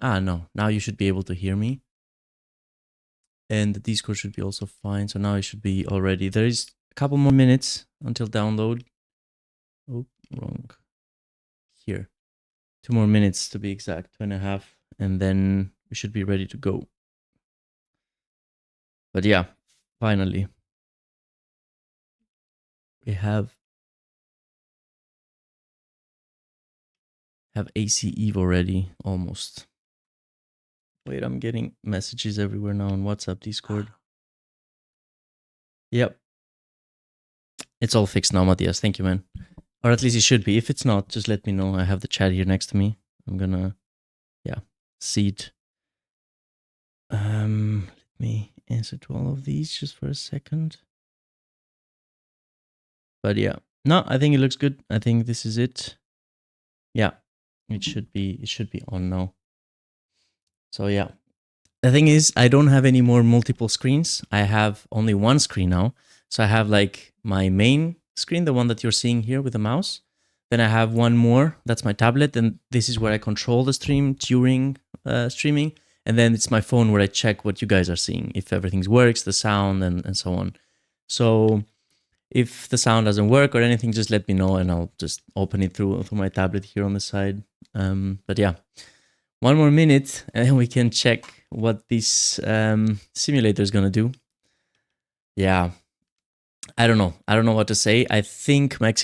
No, now you should be able to hear me. And the Discord should be also fine. So now it should be already. There is a couple more minutes until download. Oh, wrong. Here. 2 more minutes to be exact, 2.5. And then we should be ready to go. But yeah, finally. We have AC Evo ready, almost. Wait, I'm getting messages everywhere now on WhatsApp, Discord. Yep. It's all fixed now, Matthias. Thank you, man. Or at least it should be. If it's not, just let me know. I have the chat here next to me. I'm gonna, see it. Let me answer to all of these just for a second. But yeah, no, I think it looks good. I think this is it. Yeah, it should be on now. So yeah, the thing is, I don't have any more multiple screens. I have only one screen now. So I have like my main screen, the one that you're seeing here with the mouse. Then I have one more, that's my tablet, and this is where I control the stream during streaming. And then it's my phone where I check what you guys are seeing, if everything works, the sound, and so on. So if the sound doesn't work or anything, just let me know and I'll just open it through my tablet here on the side. But yeah, 1 more minute and then we can check what this simulator is gonna do. Yeah, I don't know. I don't know what to say. I think my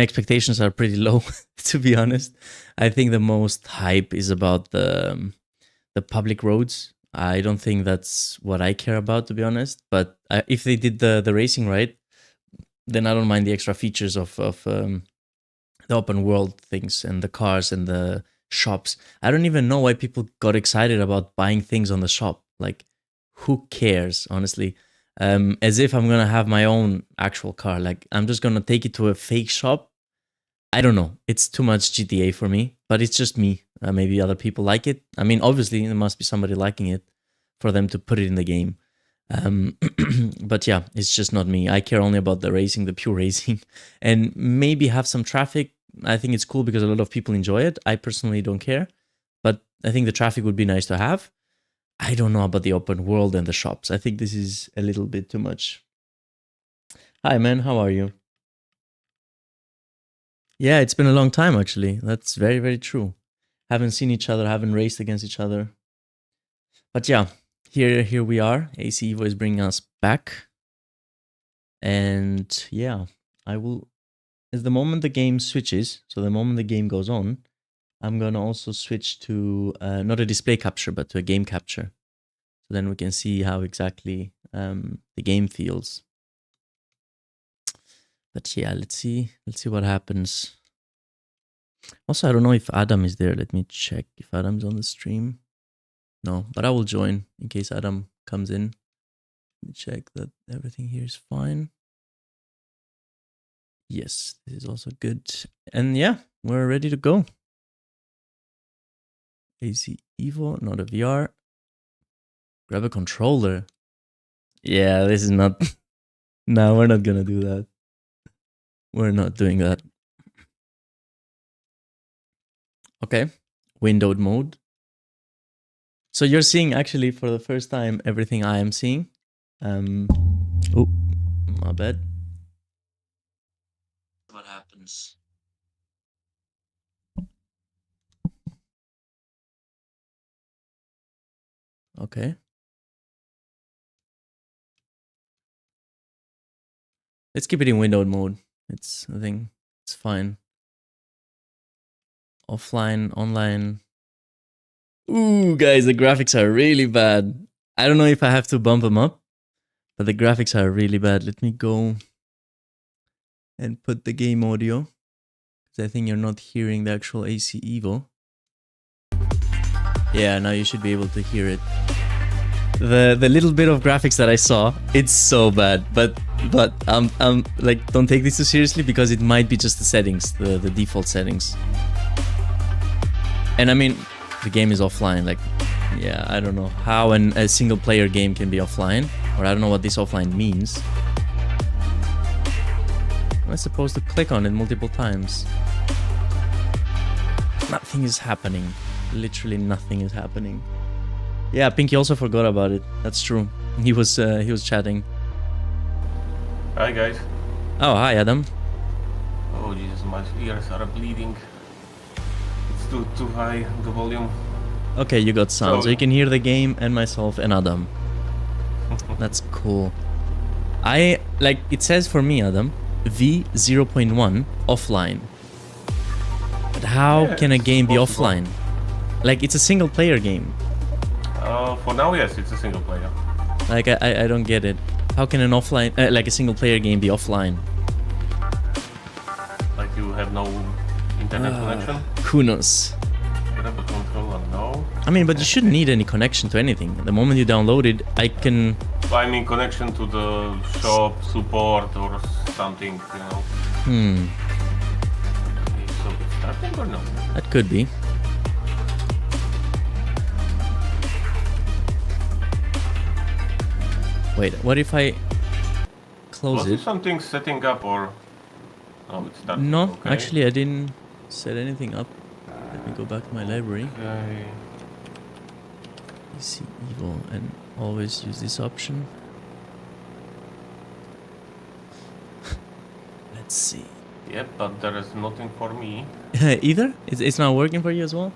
expectations are pretty low, to be honest. I think the most hype is about the public roads. I don't think that's what I care about, to be honest. But if they did the racing right, then I don't mind the extra features of the open world things and the cars and the shops. I don't even know why people got excited about buying things on the shop. Like, who cares, honestly? As if I'm gonna have my own actual car. Like, I'm just gonna take it to a fake shop. I don't know. It's too much GTA for me, but it's just me. Maybe other people like it. I mean, obviously, there must be somebody liking it for them to put it in the game. But yeah, it's just not me. I care only about the racing, the pure racing, and maybe have some traffic. I think it's cool because a lot of people enjoy it. I personally don't care, but I think the traffic would be nice to have. I don't know about the open world and the shops. I think this is a little bit too much. Hi, man. How are you? Yeah, it's been a long time, actually. That's very, very true. Haven't seen each other, haven't raced against each other. But yeah, here we are. AC Evo is bringing us back. And yeah, I will, as the moment the game switches, so the moment the game goes on, I'm going to also switch to not a display capture, but to a game capture. So then we can see how exactly the game feels. But yeah, let's see what happens. Also, I don't know if Adam is there. Let me check if Adam's on the stream. No, but I will join in case Adam comes in. Let me check that everything here is fine. Yes, this is also good. And yeah, we're ready to go. AC Evo, not a VR. Grab a controller. Yeah, this is not... No, we're not gonna do that. We're not doing that. Okay, windowed mode. So you're seeing actually for the first time everything I am seeing. Oh, my bad. What happens? Okay. Let's keep it in windowed mode. I think it's fine. Offline, online. Ooh, guys, the graphics are really bad. I don't know if I have to bump them up, but the graphics are really bad. Let me go and put the game audio, because I think you're not hearing the actual AC Evo. Yeah, now you should be able to hear it. The little bit of graphics that I saw, it's so bad, but like, don't take this too seriously, because it might be just the settings, the default settings. And I mean, the game is offline. Like, yeah, I don't know how a single player game can be offline, or I don't know what this offline means. Am I supposed to click on it multiple times? Nothing is happening. literally nothing is happening. Yeah, Pinky also forgot about it. That's true. He was chatting. Hi guys. Oh, hi Adam. Oh Jesus, my ears are bleeding. It's too high, the volume. Okay, you got sound, so you can hear the game and myself and Adam. That's cool. It says for me, Adam, V0.1 offline. But how can a game be offline? Like, it's a single player game. For now, yes, it's a single player. Like, I don't get it. How can an offline, like a single player game be offline? Like you have no internet connection? Who knows? Grab a controller, no. I mean, but you shouldn't need any connection to anything. The moment you download it, I can... I mean, connection to the shop, support, or something, you know. So it's starting or no? That could be. Wait, what if I close it? Was something setting up or... No, it's starting. No, okay. Actually I didn't set anything up. Let me go back to my library. Okay. PC Evo and always use this option. Let's see. Yep, but there is nothing for me. Either? It's not working for you as well?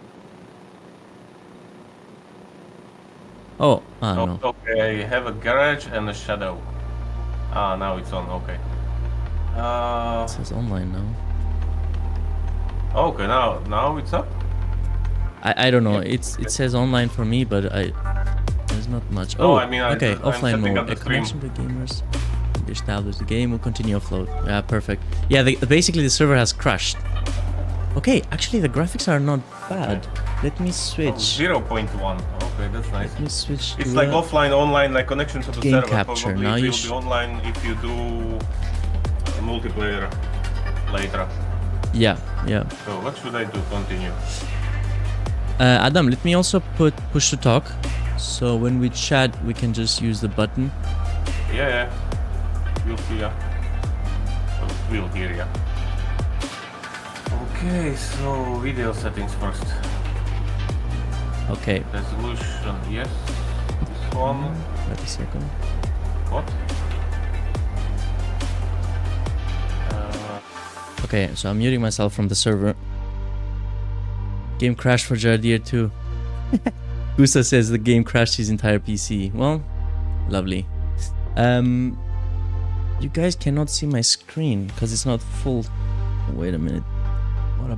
Oh, no. Okay, I have a garage and a shadow. Ah, now it's on, okay. It says online now. Okay, now it's up? I don't know. It says online for me, but there's not much. No, I mean, okay, I'm offline setting mode. up the A connection to gamers. Establish the game will continue afloat. Yeah, perfect. Yeah, basically the server has crashed. Okay, actually the graphics are not bad. Let me switch. 0.1. Okay, that's nice. Let me switch. It's like offline, online, like connection to the game server. capture. Probably Now it you will be online if you do multiplayer later. Yeah. So what should I do? Continue. Adam, let me also put push to talk. So when we chat, we can just use the button. Yeah. We'll see ya. We'll hear ya. Okay, so video settings first. Okay. Resolution, yes. This one. Wait a second. What? Okay, so I'm muting myself from the server. Game crashed for Jardier too. Gusta says the game crashed his entire PC. Well, lovely. You guys cannot see my screen because it's not full. Wait a minute. What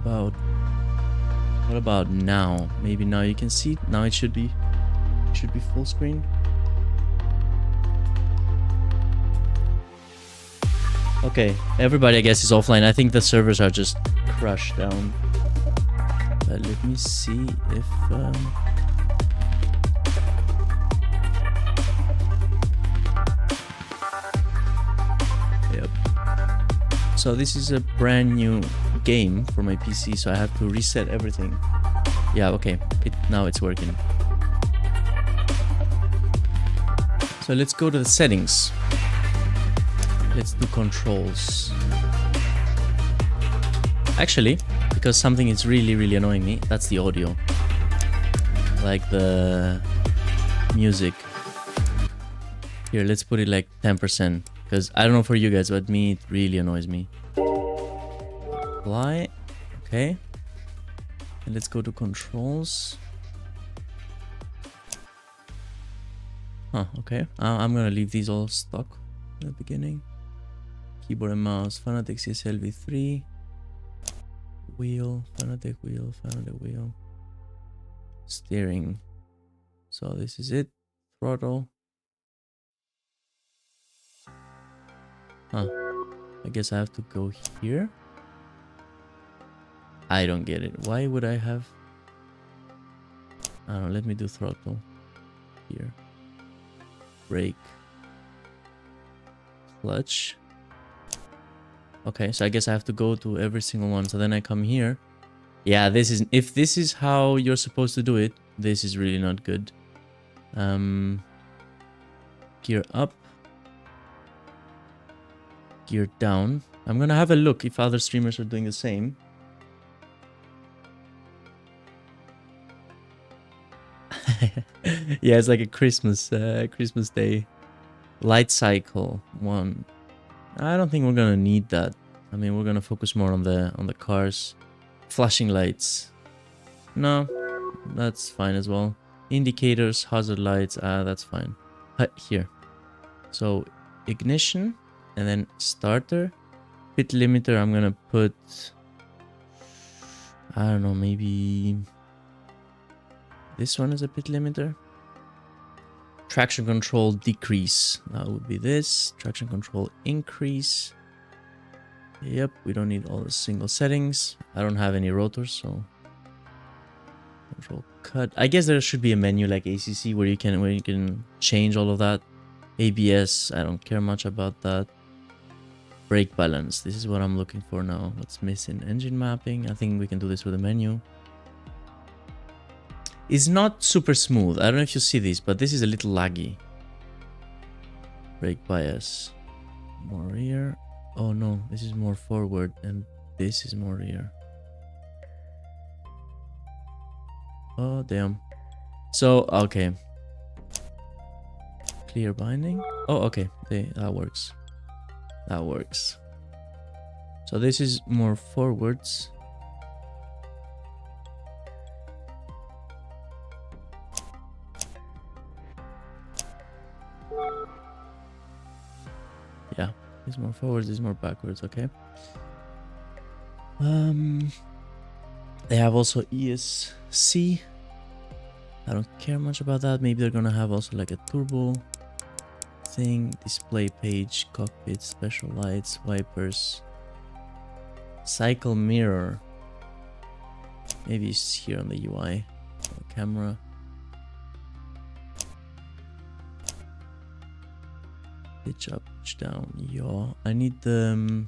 about now? Maybe now you can see. Now it should be full screen. Okay, everybody I guess is offline. I think the servers are just crushed down. But let me see if Yep. So this is a brand new game for my PC, so I have to reset everything. Yeah, okay. Now it's working. So let's go to the settings. Let's do controls. Actually, because something is really annoying me, that's the audio. Like the music. Here, let's put it like 10%. Because I don't know for you guys, but me, it really annoys me. Apply. Okay. And let's go to controls. Huh, okay. I'm gonna leave these all stock at the beginning. Keyboard and mouse, Fanatec CSL V3. Wheel, Fanatec wheel. Steering. So this is it. Throttle. Huh. I guess I have to go here. I don't get it. Why would I have... I don't know. Let me do throttle. Here. Brake. Clutch. Okay, so I guess I have to go to every single one. So then I come here. Yeah, this is... If this is how you're supposed to do it, this is really not good. Gear up. Gear down. I'm gonna have a look if other streamers are doing the same. Yeah, it's like a Christmas day. Light cycle 1. I don't think we're gonna need that. I mean, we're gonna focus more on the cars. Flashing lights. No, that's fine as well. Indicators, hazard lights, that's fine. Here. So ignition and then starter. Pit limiter, I'm gonna put, I don't know, maybe this one is a pit limiter. Traction control decrease, that would be this. Traction control increase. Yep, we don't need all the single settings. I don't have any rotors, so control cut. I guess there should be a menu like ACC where you can change all of that. ABS, I don't care much about that. Brake balance, this is what I'm looking for now. What's missing? Engine mapping, I think we can do this with a menu. It's not super smooth. I don't know if you see this, but this is a little laggy. Brake bias. More rear. Oh no, this is more forward and this is more rear. Oh damn. So, okay. Clear binding. Oh, okay. That works. That works. So this is more forwards. Yeah, this is more forwards, this is more backwards, okay. They have also ESC. I don't care much about that. Maybe they're gonna have also like a turbo thing, display page, cockpit, special lights, wipers, cycle mirror. Maybe it's here on the UI, camera. Pitch up, pitch down, yaw. I need the...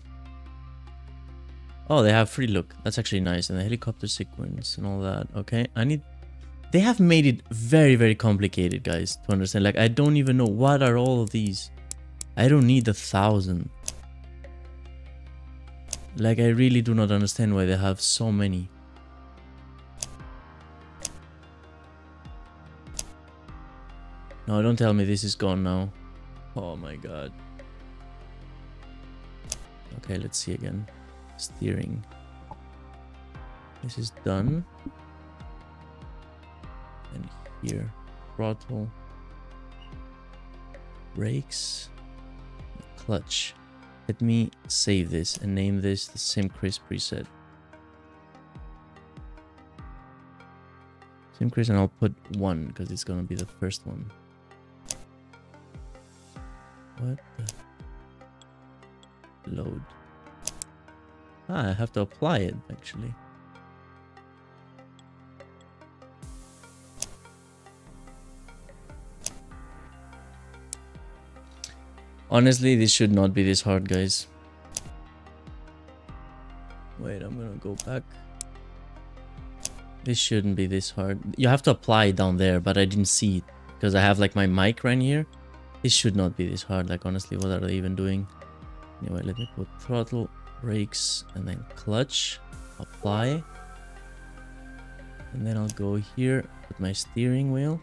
Oh, they have free look. That's actually nice. And the helicopter sequence and all that. Okay, I need... They have made it very, very complicated, guys, to understand. Like, I don't even know what are all of these. I don't need 1,000. Like, I really do not understand why they have so many. No, don't tell me this is gone now. Oh my god. Okay, let's see again. Steering. This is done. And here, throttle, brakes, clutch. Let me save this and name this the SimChris preset. SimChris, and I'll put 1 because it's gonna be the first one. What the? Load. Ah, I have to apply it actually. Honestly, this should not be this hard, guys. Wait, I'm gonna go back. This shouldn't be this hard. You have to apply it down there, but I didn't see it because I have like my mic right here. This should not be this hard. Like, honestly, what are they even doing? Anyway, let me put throttle, brakes, and then clutch. Apply. And then I'll go here with my steering wheel.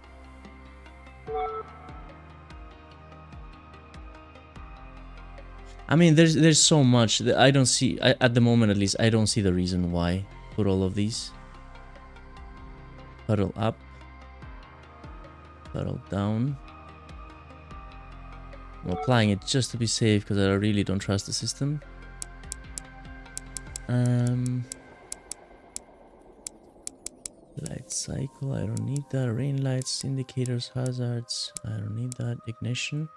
I mean, there's so much that I don't see. At the moment, at least, I don't see the reason why put all of these. Throttle up. Throttle down. I'm applying it just to be safe because I really don't trust the system. Light cycle, I don't need that. Rain lights, indicators, hazards, I don't need that. Ignition.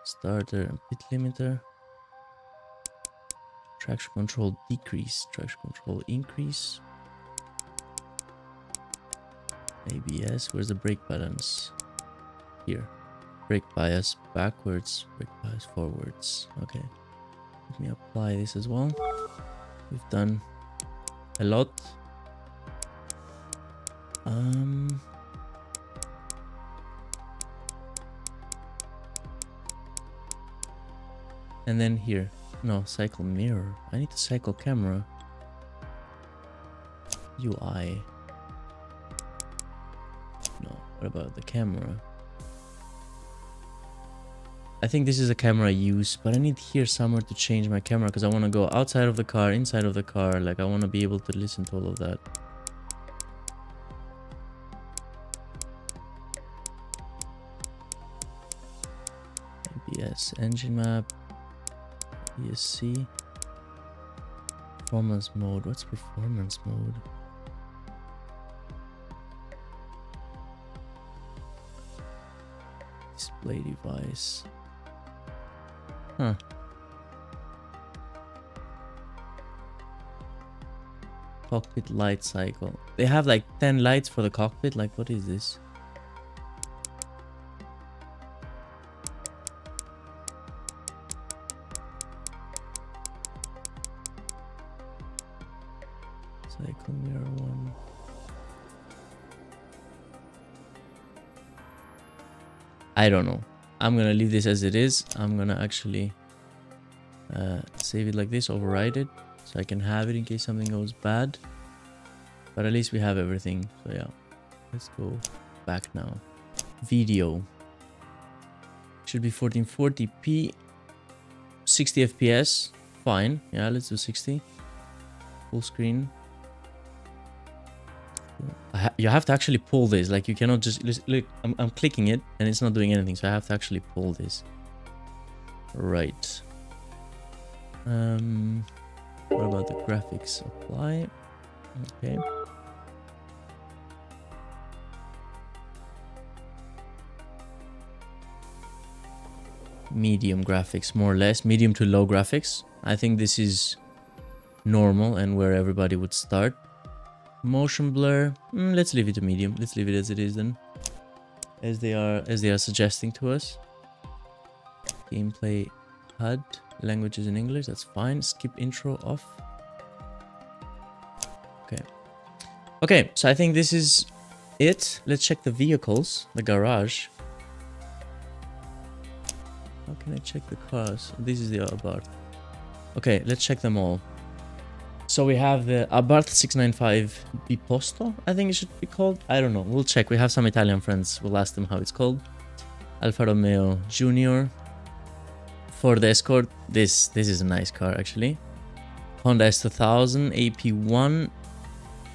Starter and pit limiter. Traction control decrease, traction control increase. ABS, where's the brake balance? Here. Brake bias backwards, brake bias forwards. Okay. Let me apply this as well. We've done a lot. And then here. No, cycle mirror. I need to cycle camera. UI. No, What about the camera? I think this is a camera I use, but I need here somewhere to change my camera because I want to go outside of the car, inside of the car. Like I want to be able to listen to all of that. ABS engine map, ESC, performance mode. What's performance mode? Display device. Huh. Cockpit light cycle. They have like 10 lights for the cockpit. Like, what is this? Cycle mirror one. I don't know. I'm gonna leave this as it is. I'm gonna actually save it like this, override it, so I can have it in case something goes bad. But at least we have everything. So yeah, let's go back now. Video should be 1440p, 60 FPS. Fine. Yeah, let's do 60. Full screen. You have to actually pull this. Like you cannot just look. I'm clicking it and it's not doing anything. So I have to actually pull this. Right. What about the graphics? Apply. Okay. Medium graphics, more or less. Medium to low graphics. I think this is normal and where everybody would start. Motion blur. Let's leave it to medium. Let's leave it as it is then. As they are suggesting to us. Gameplay HUD. Languages in English. That's fine. Skip intro off. Okay. Okay, so I think this is it. Let's check the vehicles. The garage. How can I check the cars? This is the Abarth. Okay, let's check them all. So we have the Abarth 695 Biposto, I think it should be called. I don't know. We'll check. We have some Italian friends. We'll ask them how it's called. Alfa Romeo Junior. Ford Escort. This is a nice car, actually. Honda S2000, AP1.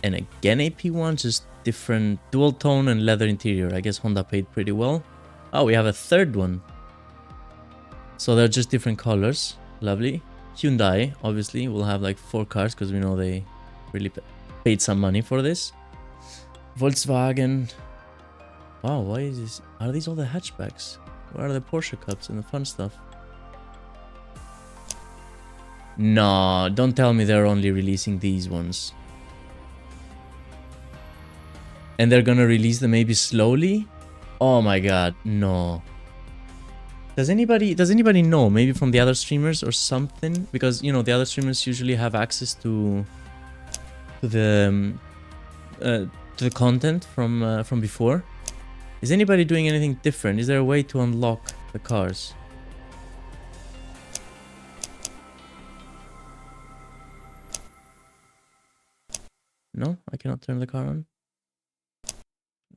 And again AP1, just different dual tone and leather interior. I guess Honda paid pretty well. Oh, we have a third one. So they're just different colors. Lovely. Hyundai, obviously, will have like 4 cars because we know they really paid some money for this. Volkswagen. Wow, why is this? Are these all the hatchbacks? Where are the Porsche Cups and the fun stuff? No, don't tell me they're only releasing these ones. And they're gonna release them maybe slowly? Oh my god, no. Does anybody know? Maybe from the other streamers or something? Because, you know, the other streamers usually have access to the content from before. Is anybody doing anything different? Is there a way to unlock the cars? No, I cannot turn the car on.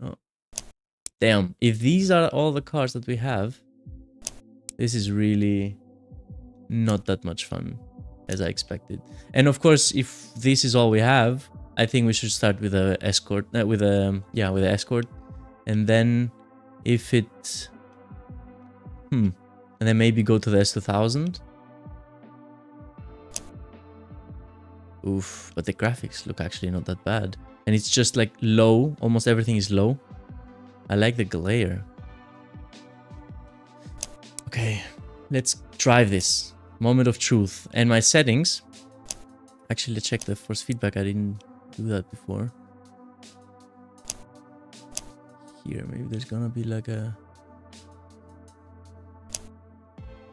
No. Damn, if these are all the cars that we have, this is really not that much fun as I expected. And of course, if this is all we have, I think we should start with a escort, with a escort, and then if it, and then maybe go to the S2000. Oof, but the graphics look actually not that bad, and it's just like low. Almost everything is low. I like the glare. Okay, let's drive this. Moment of truth. And my settings. Actually, let's check the force feedback. I didn't do that before. Here, maybe there's gonna be like a...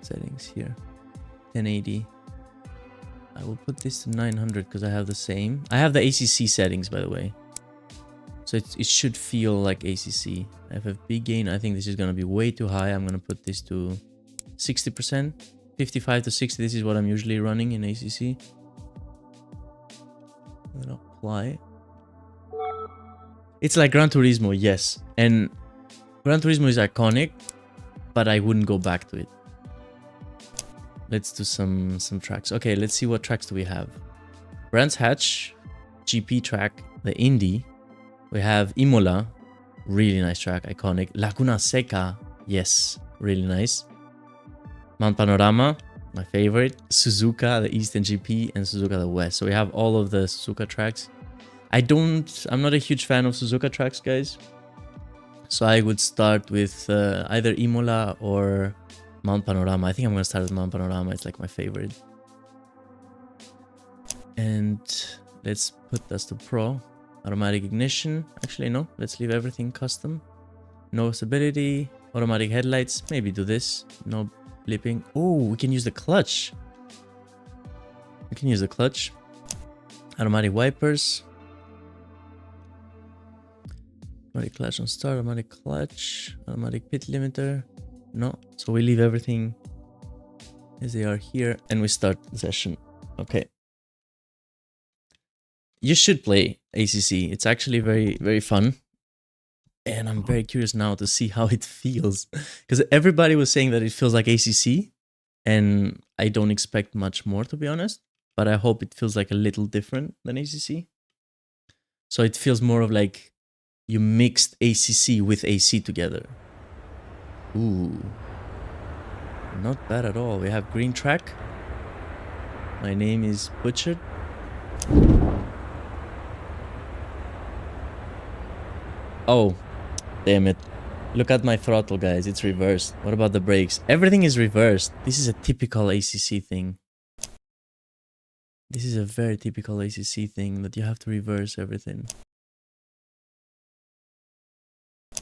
settings here. 1080. I will put this to 900 because I have the same. I have the ACC settings, by the way. So it should feel like ACC. FFB gain, I think this is gonna be way too high. I'm gonna put this to 60%, 55 to 60. This is what I'm usually running in ACC. I'm gonna apply. It's like Gran Turismo, yes. And Gran Turismo is iconic, but I wouldn't go back to it. Let's do some tracks. Okay, let's see what tracks do we have. Brands Hatch, GP track, the Indy. We have Imola, really nice track, iconic. Laguna Seca, yes, really nice. Mount Panorama, my favorite. Suzuka, the Eastern GP, and Suzuka, the West. So we have all of the Suzuka tracks. I'm not a huge fan of Suzuka tracks, guys. So I would start with either Imola or Mount Panorama. I think I'm going to start with Mount Panorama. It's like my favorite. And let's put this to Pro. Automatic ignition. Actually, no. Let's leave everything custom. No stability. Automatic headlights. Maybe do this. No blipping. Oh, we can use the clutch. We can use the clutch. Automatic wipers. Automatic clutch on start. Automatic clutch. Automatic pit limiter. No. So we leave everything as they are here. And we start the session. Okay. You should play ACC. It's actually very, very fun. And I'm very curious now to see how it feels. Because everybody was saying that it feels like ACC. And I don't expect much more, to be honest. But I hope it feels like a little different than ACC. So it feels more of like you mixed ACC with AC together. Ooh. Not bad at all. We have green track. My name is Butchered. Oh, damn it. Look at my throttle, guys. It's reversed. What about the brakes? Everything is reversed. This is a typical ACC thing. This is a very typical ACC thing that you have to reverse everything.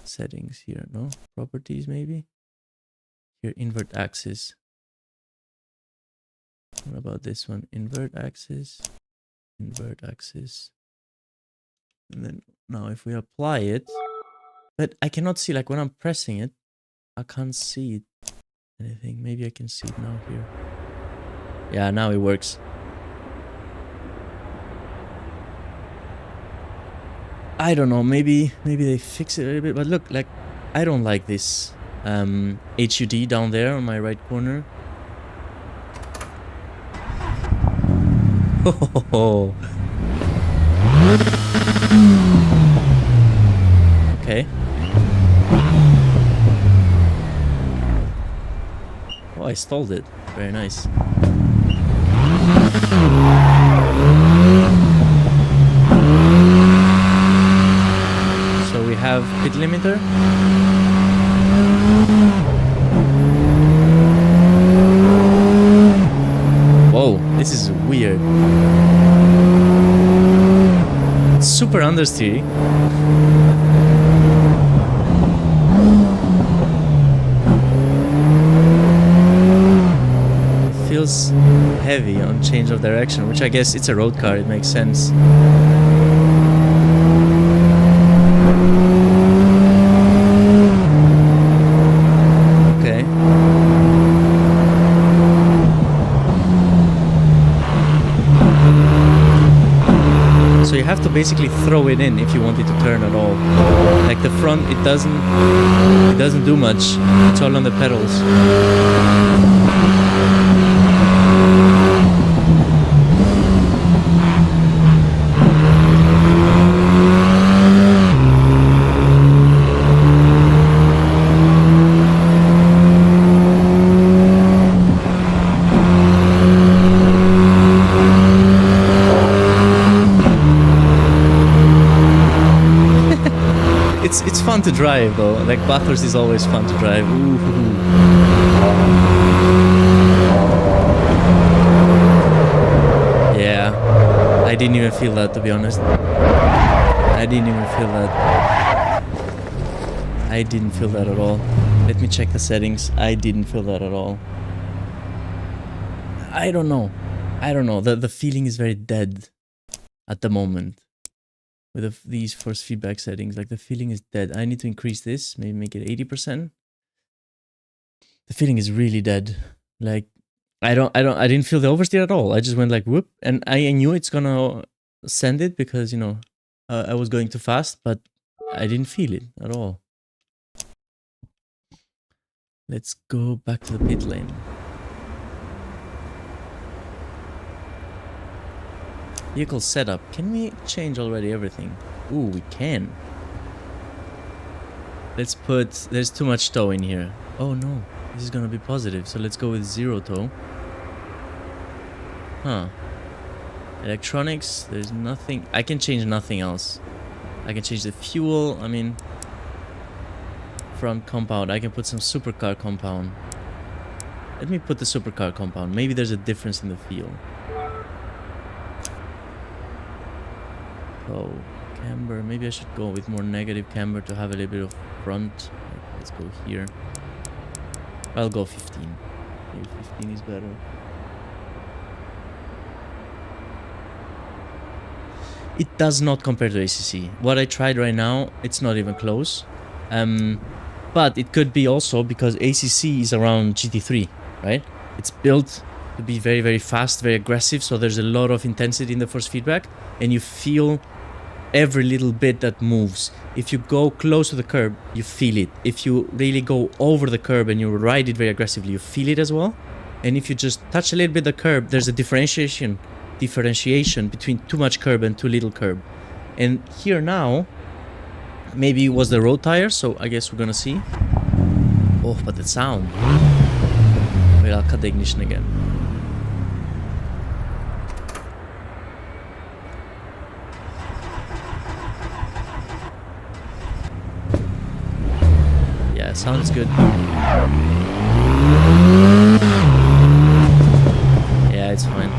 Settings here, no? Properties, maybe? Here, invert axis. What about this one? Invert axis. Invert axis. And then now if we apply it, but I cannot see, like when I'm pressing it, I can't see it. Anything. Maybe I can see it now here. Yeah, now it works. I don't know, maybe they fix it a little bit, but look, like I don't like this HUD down there on my right corner. Oh. Okay. Oh, I stalled it. Very nice. So we have pit limiter. Whoa, this is weird. It's super understeer. Feels heavy on change of direction, which I guess it's a road car, it makes sense. Okay. So you have to basically throw it in if you want it to turn at all. Like the front, it doesn't do much. It's all on the pedals. It's fun to drive though. Like Bathurst is always fun to drive. Ooh. Yeah, I didn't even feel that, to be honest. I didn't even feel that. I didn't feel that at all. Let me check the settings. I didn't feel that at all. I don't know. The feeling is very dead at the moment. With these force feedback settings, like the feeling is dead. I need to increase this, maybe make it 80%. The feeling is really dead. Like I didn't feel the oversteer at all. I just went like whoop, and I knew it's gonna send it because, you know, I was going too fast, but I didn't feel it at all. Let's go back to the pit lane. Vehicle setup. Can we change already everything? Ooh, we can. Let's put... There's too much tow in here. Oh no, this is gonna be positive. So let's go with 0 tow. Huh. Electronics, there's nothing... I can change nothing else. I can change the fuel, I mean... Front compound, I can put some supercar compound. Let me put the supercar compound. Maybe there's a difference in the feel. Oh, camber. Maybe I should go with more negative camber to have a little bit of front. Let's go here. I'll go 15. Maybe 15 is better. It does not compare to ACC. What I tried right now, it's not even close. But it could be also because ACC is around GT3, right? It's built to be very, very fast, very aggressive. So there's a lot of intensity in the force feedback. And you feel every little bit that moves. If you go close to the curb, you feel it. If you really go over the curb and you ride it very aggressively, you feel it as well. And if you just touch a little bit the curb, there's a differentiation between too much curb and too little curb. And here now, maybe it was the road tire, so I guess we're gonna see. Oh, but the sound. Wait, I'll cut the ignition again. Yeah, sounds good. Yeah, it's fine.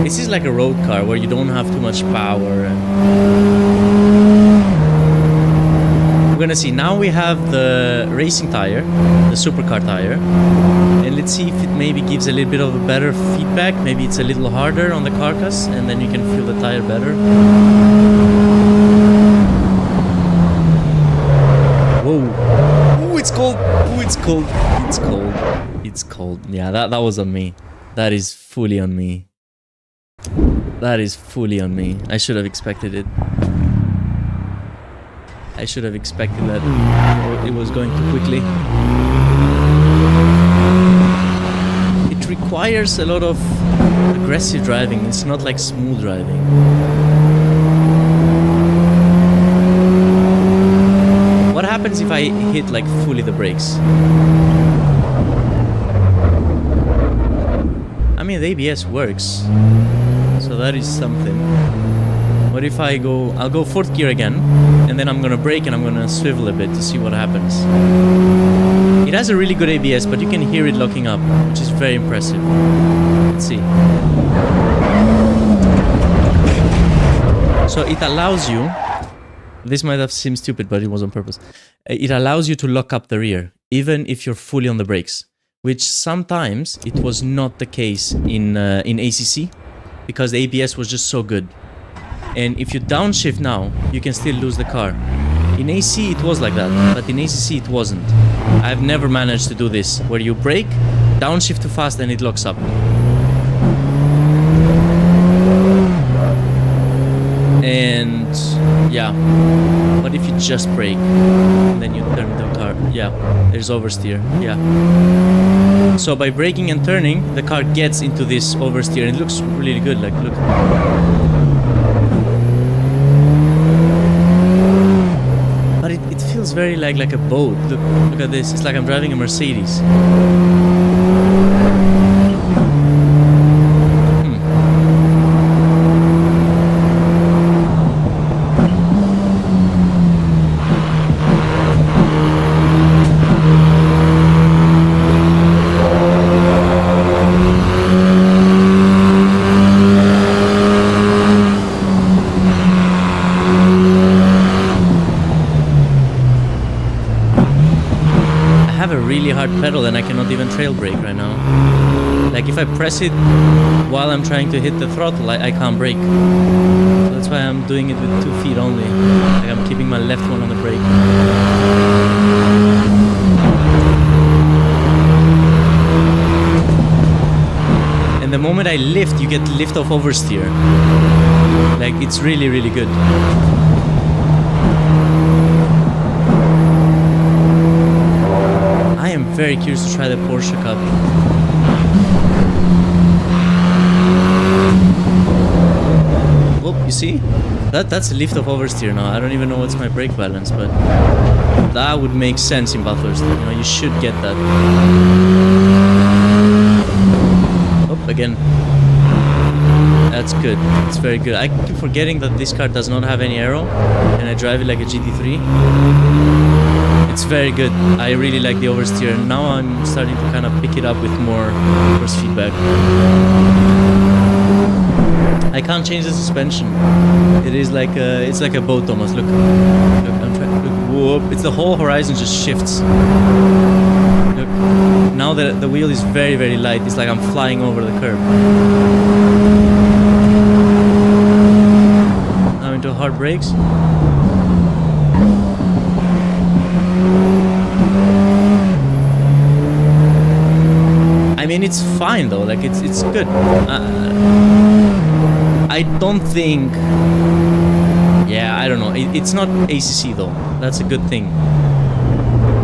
This is like a road car where you don't have too much power. We're gonna see. Now we have the racing tire, the supercar tire. And let's see if it maybe gives a little bit of a better feedback. Maybe it's a little harder on the carcass and then you can feel the tire better. Whoa. Ooh, it's cold. Ooh, it's cold. It's cold. It's cold. Yeah, that was on me. That is fully on me. That is fully on me. I should have expected it. I should have expected that it was going too quickly. It requires a lot of aggressive driving. It's not like smooth driving. What happens if I hit like fully the brakes? I mean, the ABS works. So that is something. What if I go... I'll go 4th gear again. And then I'm gonna brake and I'm gonna swivel a bit to see what happens. It has a really good ABS, but you can hear it locking up, which is very impressive. Let's see. So it allows you... This might have seemed stupid, but it was on purpose. It allows you to lock up the rear, even if you're fully on the brakes. Which sometimes it was not the case in ACC. Because the ABS was just so good. And if you downshift now, you can still lose the car. In AC it was like that, but in ACC it wasn't. I've never managed to do this, where you brake, downshift too fast and it locks up. And yeah, what if you just brake and then you turn the car? Yeah, there's oversteer, yeah. So by braking and turning, the car gets into this oversteer and it looks really good, like look. But it feels very like a boat. Look at this, it's like I'm driving a Mercedes. Hard pedal and I cannot even trail brake right now. Like if I press it while I'm trying to hit the throttle, I can't brake. So that's why I'm doing it with 2 feet only. Like I'm keeping my left one on the brake. And the moment I lift, you get lift off oversteer. Like, it's really, really good. I am very curious to try the Porsche Cup. Oh, you see? That's a lift of oversteer now. I don't even know what's my brake balance, but that would make sense in buffers. You know, you should get that. Oh, again. That's good. It's very good. I keep forgetting that this car does not have any aero, and I drive it like a GT3. It's very good. I really like the oversteer. Now I'm starting to kind of pick it up with more force feedback. I can't change the suspension. It is like it's like a boat almost. Look, I'm trying. Look, whoop! It's the whole horizon just shifts. Look, now that the wheel is very, very light, it's like I'm flying over the curb. Now into hard brakes. I mean, it's fine though. Like it's good. I don't think. Yeah, I don't know. It's not ACC though. That's a good thing.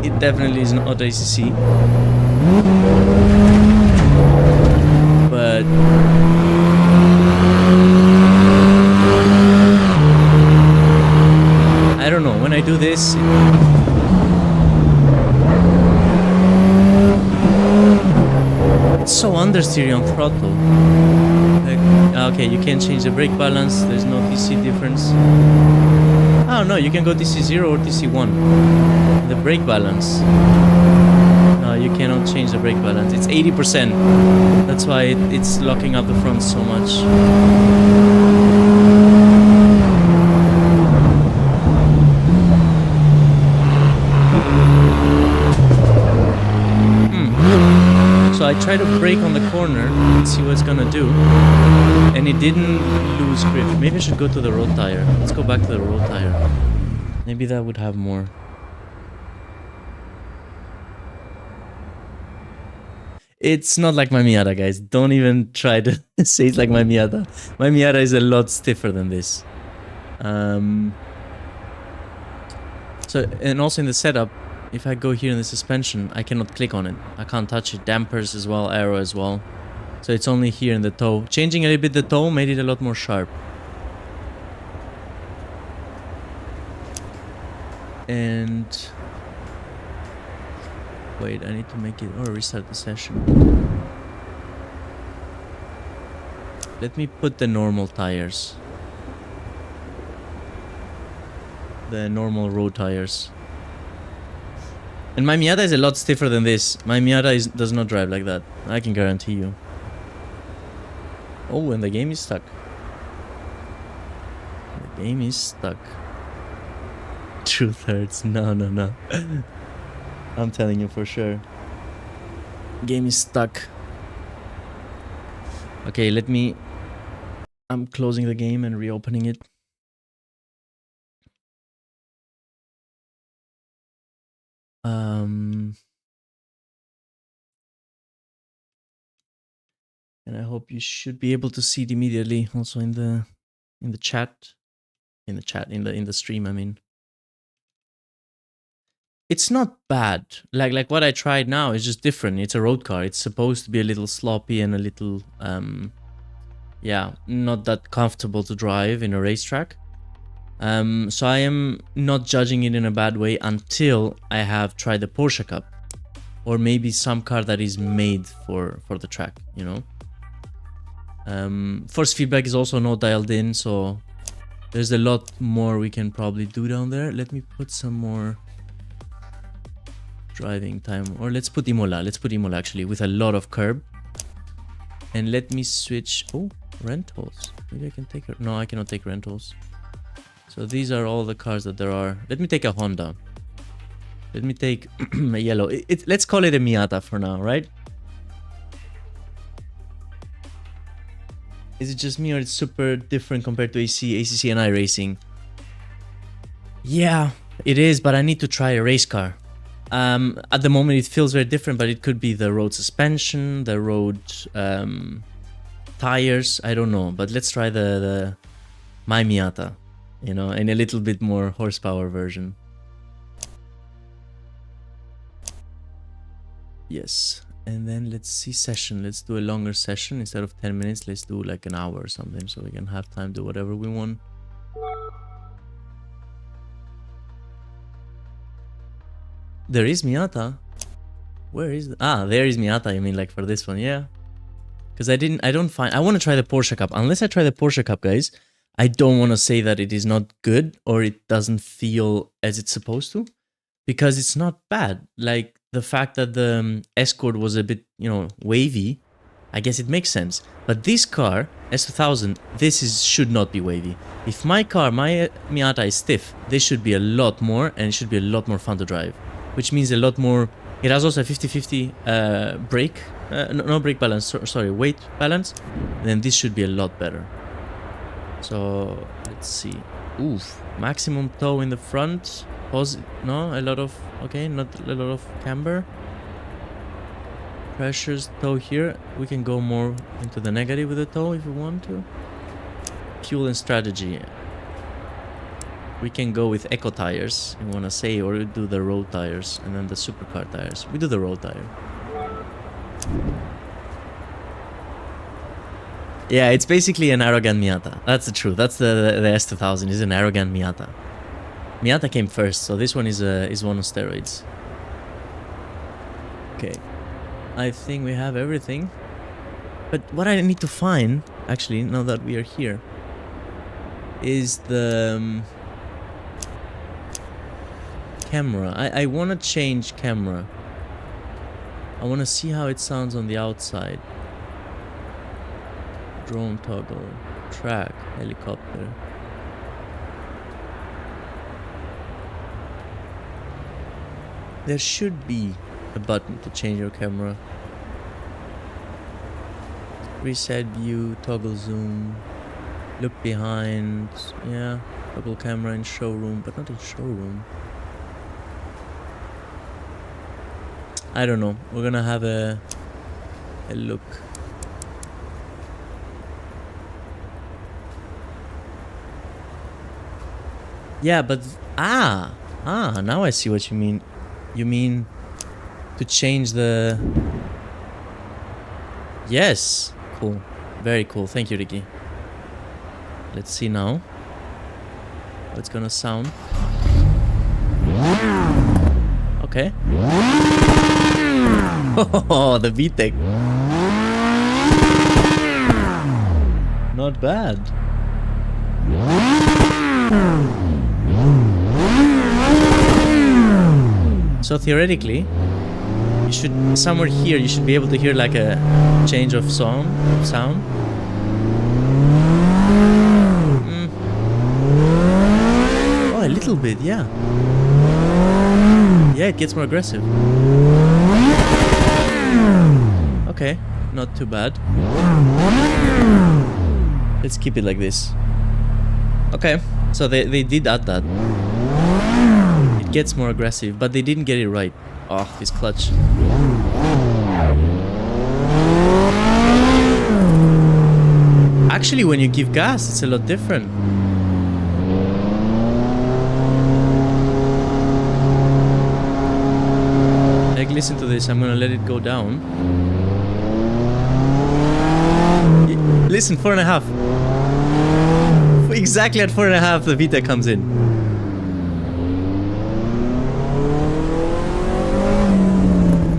It definitely is not ACC. But I don't know. When I do this. It's so understeering on throttle. Like, okay, you can't change the brake balance. There's no DC difference. Oh no, you can go DC0 or DC1. The brake balance. No, you cannot change the brake balance. It's 80%. That's why it's locking up the front so much. So I try to brake on the corner and see what it's gonna do, and it didn't lose grip. Maybe I should go to the road tire. Let's go back to the road tire. Maybe that would have more. It's not like my Miata, guys. Don't even try to say it's like my Miata. My Miata is a lot stiffer than this. So, and also in the setup, if I go here in the suspension, I cannot click on it. I can't touch it. Dampers as well, aero as well. So it's only here in the toe. Changing a little bit the toe made it a lot more sharp. And wait, I need to make it or restart the session. Let me put the normal tires. The normal road tires. And my Miata is a lot stiffer than this. My Miata does not drive like that. I can guarantee you. Oh, and the game is stuck. The game is stuck. Truth hurts. No, no, no. I'm telling you for sure. Game is stuck. Okay, let me... I'm closing the game and reopening it. And I hope you should be able to see it immediately. Also in the chat, in the stream. I mean, it's not bad. Like what I tried now is just different. It's a road car. It's supposed to be a little sloppy and a little yeah, not that comfortable to drive in a racetrack. So I am not judging it in a bad way until I have tried the Porsche Cup, or maybe some car that is made for the track, you know. Force feedback is also not dialed in, so there's a lot more we can probably do down there. Let me put some more driving time, or let's put Imola. Let's put Imola actually with a lot of curb, and let me switch. Oh, rentals. Maybe I can take her. No, I cannot take rentals. So these are all the cars that there are. Let me take a Honda. Let me take a yellow. Let's call it a Miata for now, right? Is it just me, or it's super different compared to ACC and iRacing? Yeah, it is, but I need to try a race car. At the moment it feels very different, but it could be the road suspension, the road tires, I don't know. But let's try the my Miata, you know, in a little bit more horsepower version. Yes. And then let's see session. Let's do a longer session. Instead of 10 minutes, let's do like an hour or something so we can have time to do whatever we want. There is Miata. Where is the... Ah, there is Miata. I mean, like for this one, yeah. Because I want to try the Porsche Cup. Unless I try the Porsche Cup, guys, I don't want to say that it is not good or it doesn't feel as it's supposed to. Because it's not bad. Like the fact that the Escort was a bit, you know, wavy, I guess it makes sense. But this car, S2000, should not be wavy. If my car, my Miata is stiff, this should be a lot more and it should be a lot more fun to drive. Which means a lot more... It has also a 50-50 brake, no brake balance, sorry, weight balance. Then this should be a lot better. So, let's see. Oof, maximum tow in the front. No, a lot of... Okay, not a lot of camber. Pressures, tow here. We can go more into the negative with the tow if we want to. Fuel and strategy. We can go with eco tires, you want to say, or we do the road tires and then the supercar tires. We do the road tire. Yeah, it's basically an arrogant Miata. That's the truth. That's the S2000 is an arrogant Miata. Miata came first, so this one is one on steroids. Okay, I think we have everything. But what I need to find, actually, now that we are here, is the camera. I want to change camera. I want to see how it sounds on the outside. Drone toggle, track, helicopter. There should be a button to change your camera. Reset view, toggle zoom, look behind. Yeah, toggle camera in showroom, but not in showroom. I don't know. We're gonna have a look. Yeah, but now I see what you mean. You mean to change the... Yes, cool, very cool. Thank you, Ricky. Let's see now. What's gonna sound? Okay. Oh, the VTEC. Not bad. So theoretically, you should somewhere here you should be able to hear like a change of sound. Oh, a little bit, yeah. Yeah, it gets more aggressive. Okay, not too bad. Let's keep it like this. Okay, so they did add that. It gets more aggressive, but they didn't get it right. Oh, this clutch. Actually, when you give gas, it's a lot different. Like, listen to this. I'm gonna let it go down. Listen, 4.5. Exactly at 4.5, the VTEC comes in.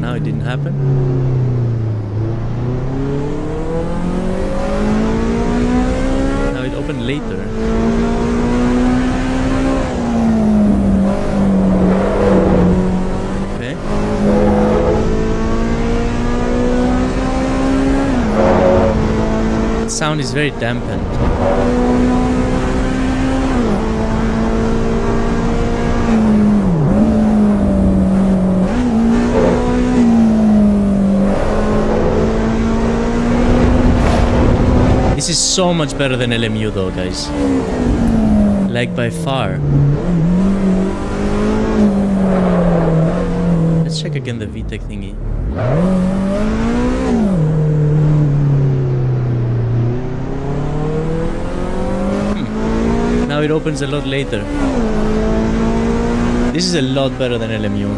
Now it didn't happen. Now it opened later. Okay. The sound is very dampened. This is so much better than LMU though, guys. Like by far. Let's check again the VTEC thingy. Now it opens a lot later. This is a lot better than LMU.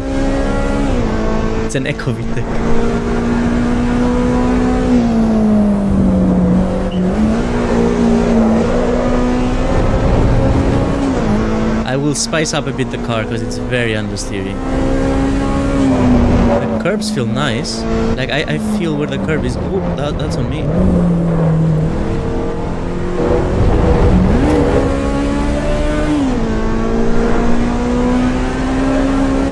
It's an Eco VTEC. I will spice up a bit the car because it's very understeering. The curbs feel nice. Like I feel where the curb is. Oh, that's on me.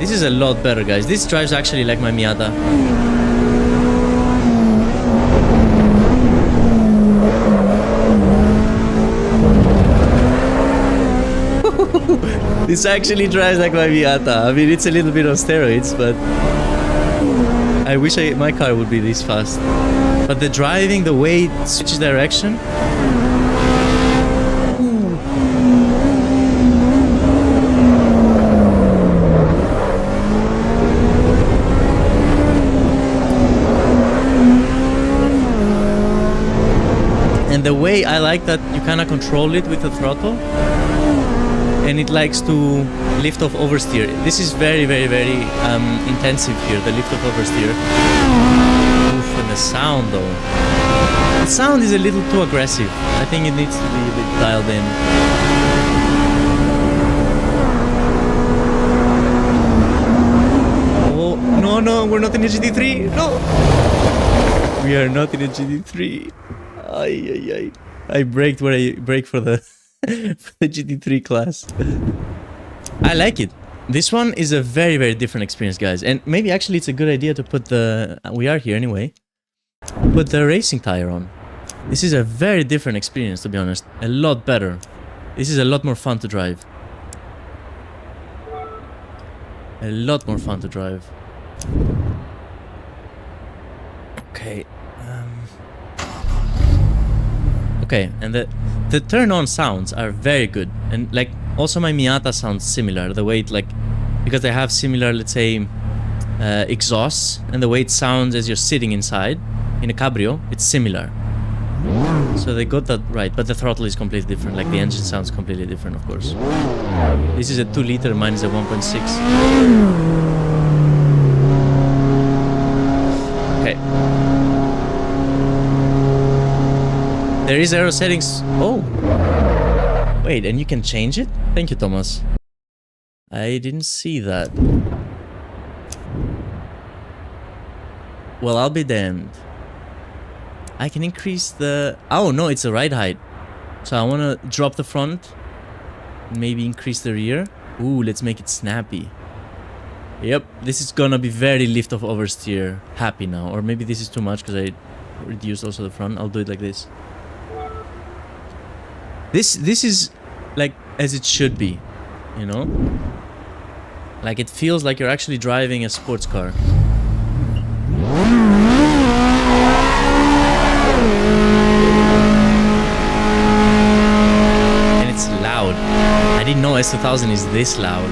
This is a lot better, guys. This drives actually like my Miata. This actually drives like my Miata. I mean, it's a little bit on steroids, but I wish my car would be this fast. But the driving, the way it switches direction. And the way I like that you kind of control it with the throttle. And it likes to lift off oversteer. This is very, very, very intensive here, the lift off oversteer. Oof, and the sound though. The sound is a little too aggressive. I think it needs to be a bit dialed in. Oh, no, we're not in a GT3. No! We are not in a GT3. Ay. I braked where I brake for the... for the GT3 class. I like it. This one is a very, very different experience, guys. And maybe actually it's a good idea to put the... We are here anyway. Put the racing tire on. This is a very different experience, to be honest. A lot better. This is a lot more fun to drive. A lot more fun to drive. Okay. Okay, and the turn-on sounds are very good, and like also my Miata sounds similar. The way it like, because they have similar, let's say, exhausts, and the way it sounds as you're sitting inside in a cabrio, it's similar. So they got that right, but the throttle is completely different. Like the engine sounds completely different, of course. This is a 2 liter, mine is a 1.6. Okay. There is aero settings. Oh! Wait, and you can change it? Thank you, Thomas. I didn't see that. Well, I'll be damned. I can increase the... Oh, no, it's a ride height. So I want to drop the front. Maybe increase the rear. Ooh, let's make it snappy. Yep, this is gonna be very lift off oversteer happy now. Or maybe this is too much because I reduced also the front. I'll do it like this. This is like as it should be, you know? Like it feels like you're actually driving a sports car. And it's loud. I didn't know S2000 is this loud.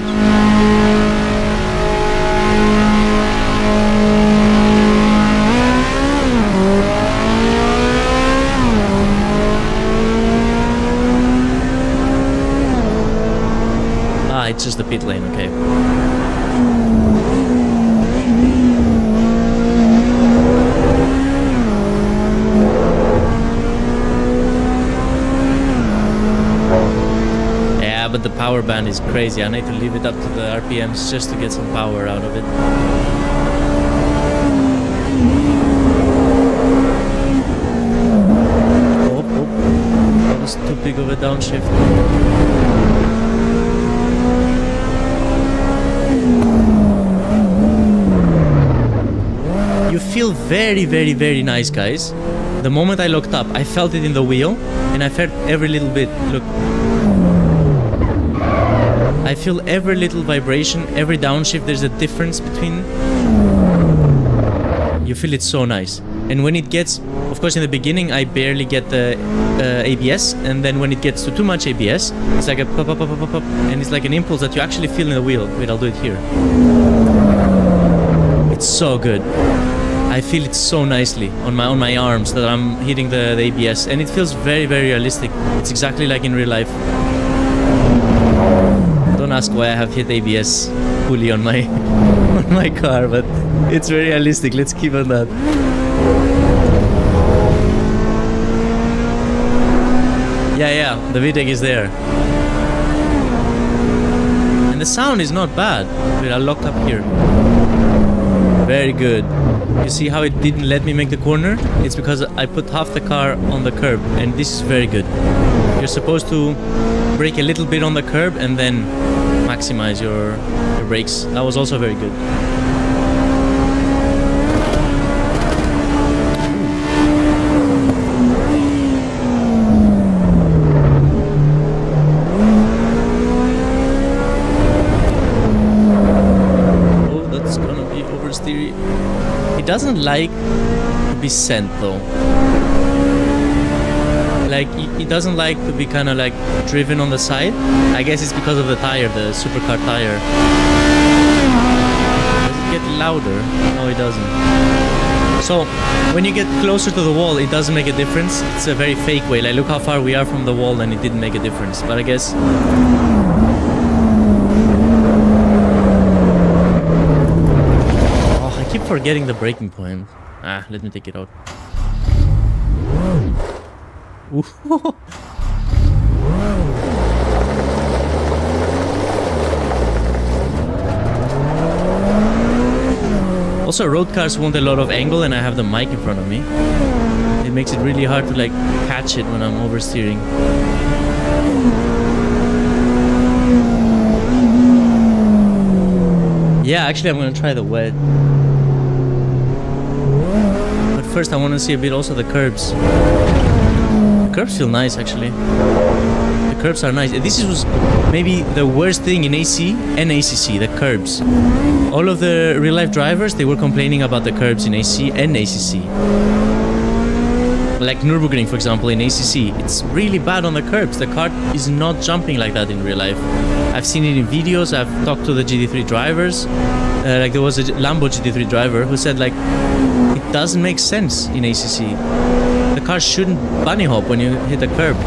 It's just the pit lane, okay. Yeah, but the power band is crazy. I need to leave it up to the RPMs just to get some power out of it. Oh, that was too big of a downshift. You feel very, very, very nice, guys. The moment I looked up, I felt it in the wheel, and I felt every little bit. Look. I feel every little vibration, every downshift, there's a difference between... You feel it so nice. And when it gets... Of course, in the beginning, I barely get the ABS, and then when it gets to too much ABS, it's like a pop, pop, pop, pop, pop, and it's like an impulse that you actually feel in the wheel. Wait, I'll do it here. It's so good. I feel it so nicely on my arms that I'm hitting the ABS, and it feels very, very realistic. It's exactly like in real life. ask why I have hit ABS fully on my on my car, but it's very realistic. Let's keep on that. Yeah, the VTEC is there. And the sound is not bad. Wait, I'll lock up here. Very good. You see how it didn't let me make the corner? It's because I put half the car on the curb, and this is very good. You're supposed to brake a little bit on the curb and then maximize your brakes. That was also very good. Oh, that's gonna be oversteery. It doesn't like to be sent though. Like, it doesn't like to be kind of like driven on the side. I guess it's because of the tire, the supercar tire. Does it get louder? No, it doesn't. So, when you get closer to the wall, it doesn't make a difference. It's a very fake way. Like, look how far we are from the wall and it didn't make a difference. But I guess... Oh, I keep forgetting the braking point. Ah, let me take it out. Also, road cars want a lot of angle, and I have the mic in front of me. It makes it really hard to like catch it when I'm oversteering. Yeah, actually I'm gonna try the wet. But first I want to see a bit also the curbs. The curbs feel nice actually. The curbs are nice. This was maybe the worst thing in AC and ACC, the curbs. All of the real life drivers, they were complaining about the curbs in AC and ACC. Like Nürburgring, for example, in ACC, it's really bad on the curbs. The car is not jumping like that in real life. I've seen it in videos. I've talked to the GT3 drivers. Like there was a Lambo GT3 driver who said like, it doesn't make sense in ACC. The car shouldn't bunny hop when you hit a curb.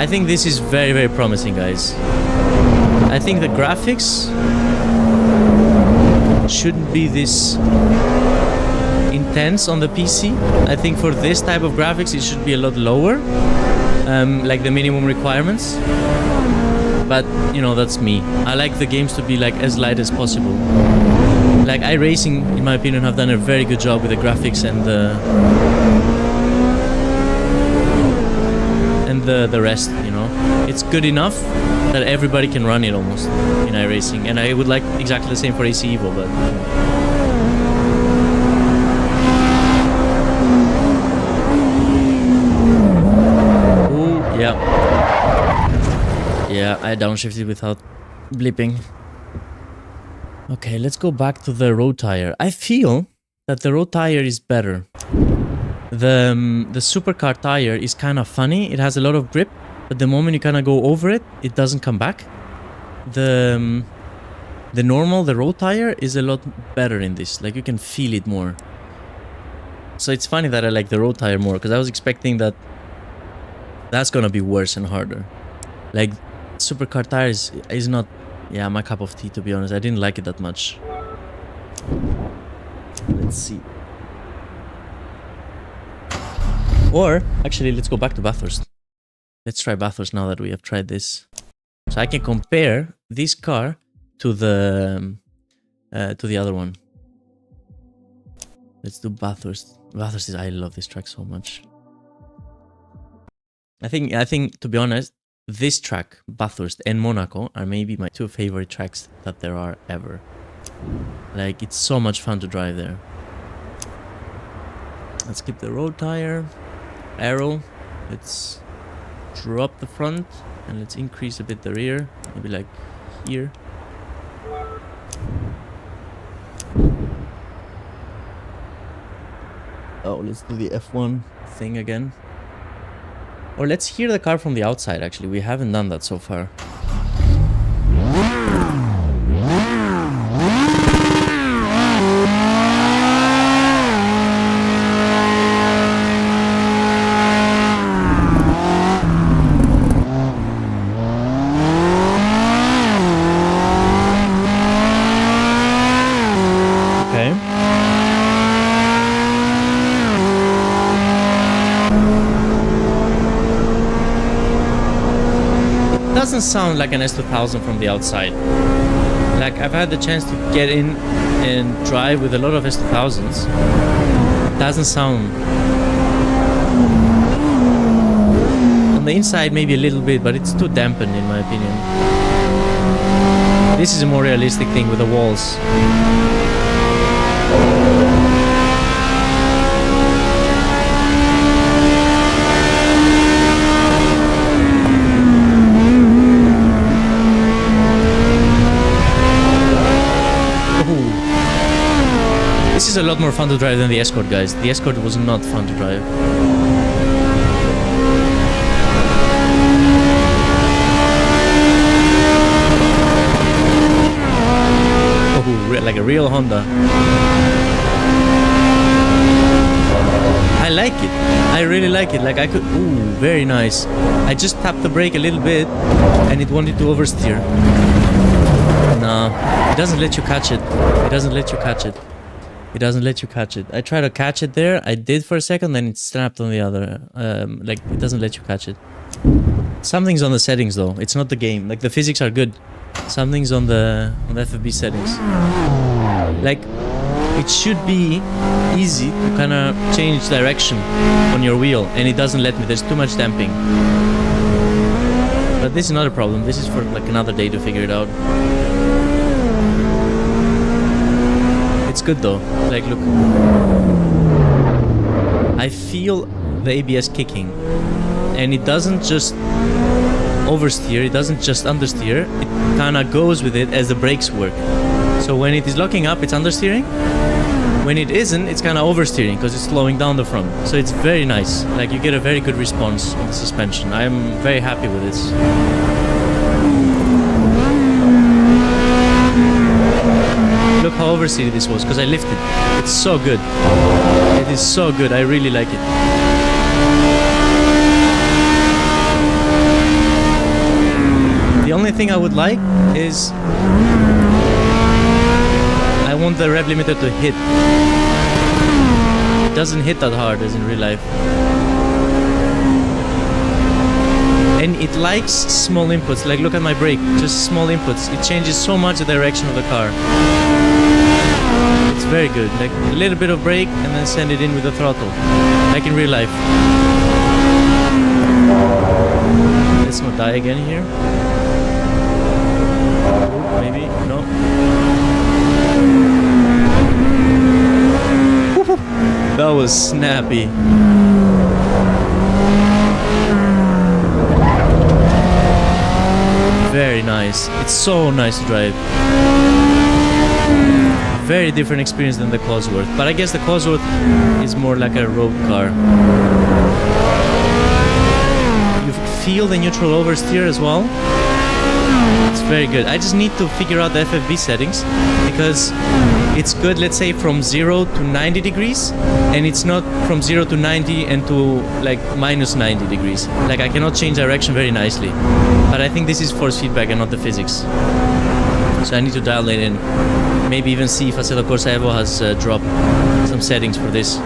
I think this is very, very promising, guys. I think the graphics shouldn't be this intense on the PC. I think for this type of graphics it should be a lot lower, like the minimum requirements. But you know, that's me. I like the games to be like as light as possible. Like iRacing, in my opinion, have done a very good job with the graphics and the rest, you know. It's good enough that everybody can run it almost in iRacing, and I would like exactly the same for AC Evo, but ooh, yeah, I downshifted without blipping. Okay, let's go back to the road tire. I feel that the road tire is better. The supercar tire is kind of funny. It has a lot of grip, but the moment you kind of go over it, it doesn't come back. The road tire is a lot better in this. Like you can feel it more. So it's funny that I like the road tire more, because I was expecting that that's gonna be worse and harder. Like supercar tires is not, yeah, my cup of tea, to be honest. I didn't like it that much. Let's see. Or, actually, let's go back to Bathurst. Let's try Bathurst now that we have tried this. So I can compare this car to the other one. Let's do Bathurst. Bathurst is, I love this track so much. I think to be honest, this track, Bathurst and Monaco, are maybe my two favorite tracks that there are ever. Like, it's so much fun to drive there. Let's keep the road tire. Aero. Let's drop the front and let's increase a bit the rear. Maybe like here. Oh, let's do the F1 thing again. Or let's hear the car from the outside, actually. We haven't done that so far. doesn't sound like an S2000 from the outside. Like, I've had the chance to get in and drive with a lot of S2000s. It doesn't sound... On the inside maybe a little bit, but it's too dampened in my opinion. This is a more realistic thing with the walls. This is a lot more fun to drive than the Escort, guys. The Escort was not fun to drive. Oh, like a real Honda. I like it. I really like it. Like I could... Ooh, very nice. I just tapped the brake a little bit and it wanted to oversteer. No, it doesn't let you catch it. It doesn't let you catch it. It doesn't let you catch it. I tried to catch it there. I did for a second, then it snapped on the other. Like, it doesn't let you catch it. Something's on the settings, though. It's not the game. Like, the physics are good. Something's on the FFB settings. Like, it should be easy to kind of change direction on your wheel, and it doesn't let me. There's too much damping. But this is not a problem. This is for, like, another day to figure it out. It's good though, like look, I feel the ABS kicking and it doesn't just oversteer, it doesn't just understeer, it kinda goes with it as the brakes work. So when it is locking up, it's understeering, when it isn't, it's kinda oversteering because it's slowing down the front. So it's very nice, like you get a very good response on the suspension. I'm very happy with this. Look how oversteered this was, because I lifted. It's so good. It is so good. I really like it. The only thing I would like is I want the rev limiter to hit. It doesn't hit that hard as in real life. And it likes small inputs. Like look at my brake, just small inputs. It changes so much the direction of the car. It's very good. Like a little bit of brake and then send it in with the throttle, like in real life. Let's not die again here. Maybe no. That was snappy. Very nice. It's so nice to drive. Very different experience than the Cosworth. But I guess the Cosworth is more like a road car. You feel the neutral oversteer as well. It's very good. I just need to figure out the FFB settings because it's good, let's say, from 0 to 90 degrees, and it's not from 0 to 90 and to like minus 90 degrees. Like I cannot change direction very nicely. But I think this is force feedback and not the physics. So I need to dial it in. Maybe even see if Assetto Corsa Evo has dropped some settings for this.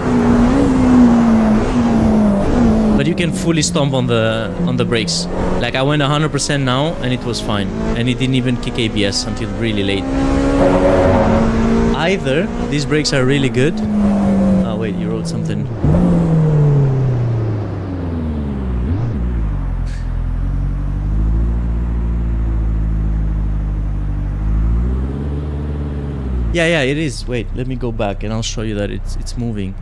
But you can fully stomp on the brakes. Like I went 100% now and it was fine. And it didn't even kick ABS until really late. Either these brakes are really good. Oh wait, you wrote something. Yeah, it is. Wait, let me go back and I'll show you that it's moving.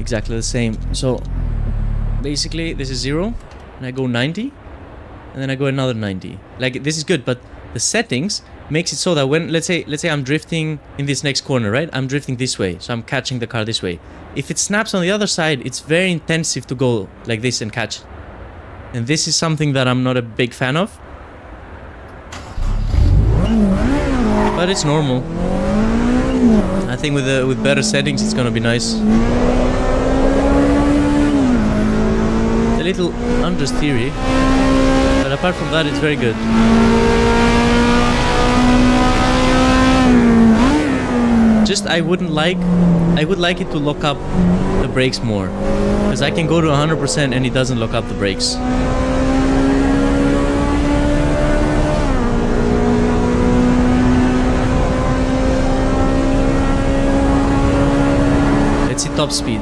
Exactly the same. So basically this is 0 and I go 90 and then I go another 90. Like this is good, but the settings makes it so that when let's say I'm drifting in this next corner, right? I'm drifting this way, so I'm catching the car this way. If it snaps on the other side, it's very intensive to go like this and catch it. And this is something that I'm not a big fan of. But it's normal. I think with better settings it's gonna be nice. A little understeery, but apart from that it's very good. Just I would like it to lock up the brakes more, because I can go to 100% and it doesn't lock up the brakes. top speed.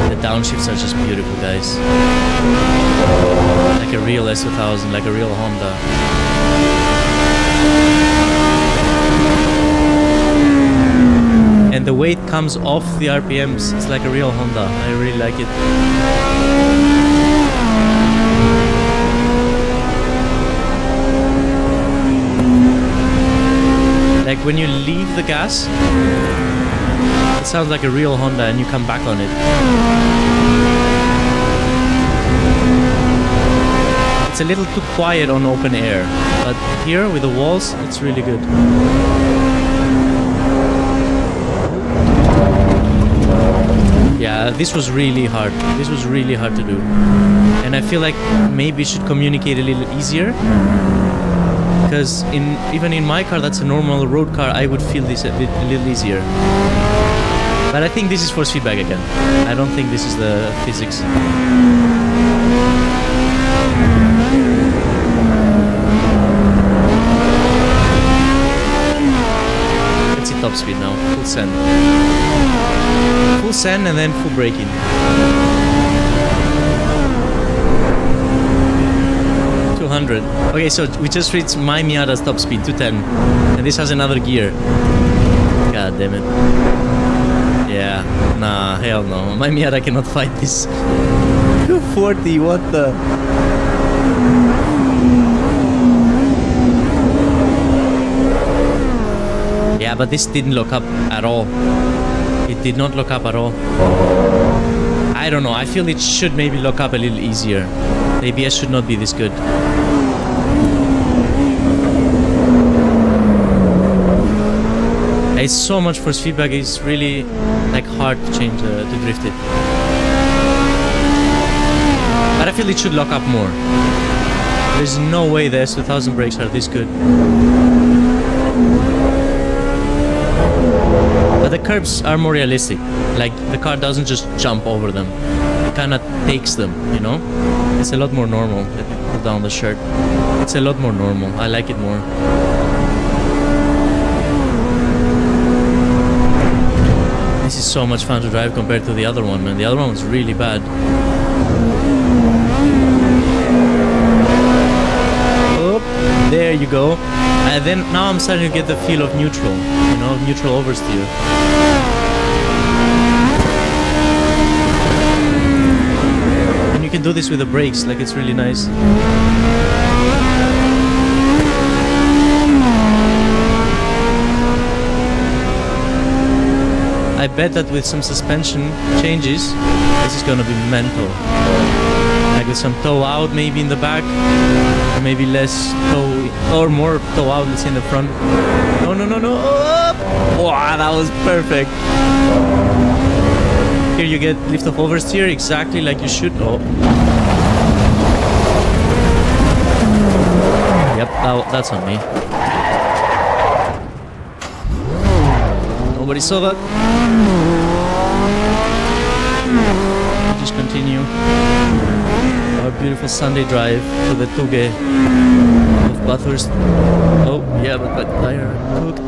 The downshifts are just beautiful, guys. Like a real S2000, like a real Honda. And the weight comes off the RPMs. It's like a real Honda. I really like it. Like when you leave the gas, it sounds like a real Honda and you come back on it. It's a little too quiet on open air, but here with the walls, it's really good. Yeah, this was really hard. This was really hard to do. And I feel like maybe I should communicate a little easier. Because even in my car, that's a normal road car, I would feel this a little easier. But I think this is force feedback again. I don't think this is the physics. Let's see top speed now. Full send. Full send and then full braking. Okay, so we just reached my Miata's top speed, 210. And this has another gear. God damn it. Yeah, nah, hell no. My Miata cannot fight this. 240, what the... Yeah, but this didn't lock up at all. It did not lock up at all. I don't know, I feel it should maybe lock up a little easier. The ABS should not be this good. It's so much force feedback, it's really like hard to change, to drift it. But I feel it should lock up more. There's no way the S2000 brakes are this good. But the curbs are more realistic. Like the car doesn't just jump over them. It kind of takes them, you know? It's a lot more normal. Let me pull down the shirt. It's a lot more normal. I like it more. This is so much fun to drive compared to the other one, man. The other one was really bad. Oh, there you go. And then now I'm starting to get the feel of neutral, you know, neutral oversteer. And you can do this with the brakes, like it's really nice. I bet that with some suspension changes, this is gonna be mental. Like with some toe out maybe in the back, or maybe less toe, or more toe out, let's say in the front. No, no, no, no! Oh, wow, that was perfect! Here you get lift of oversteer, exactly like you should. Oh. Yep, that's on me. Nobody saw that. We just continue our beautiful Sunday drive to the Tuge of Bathurst. Oh, yeah, but that tire cooked.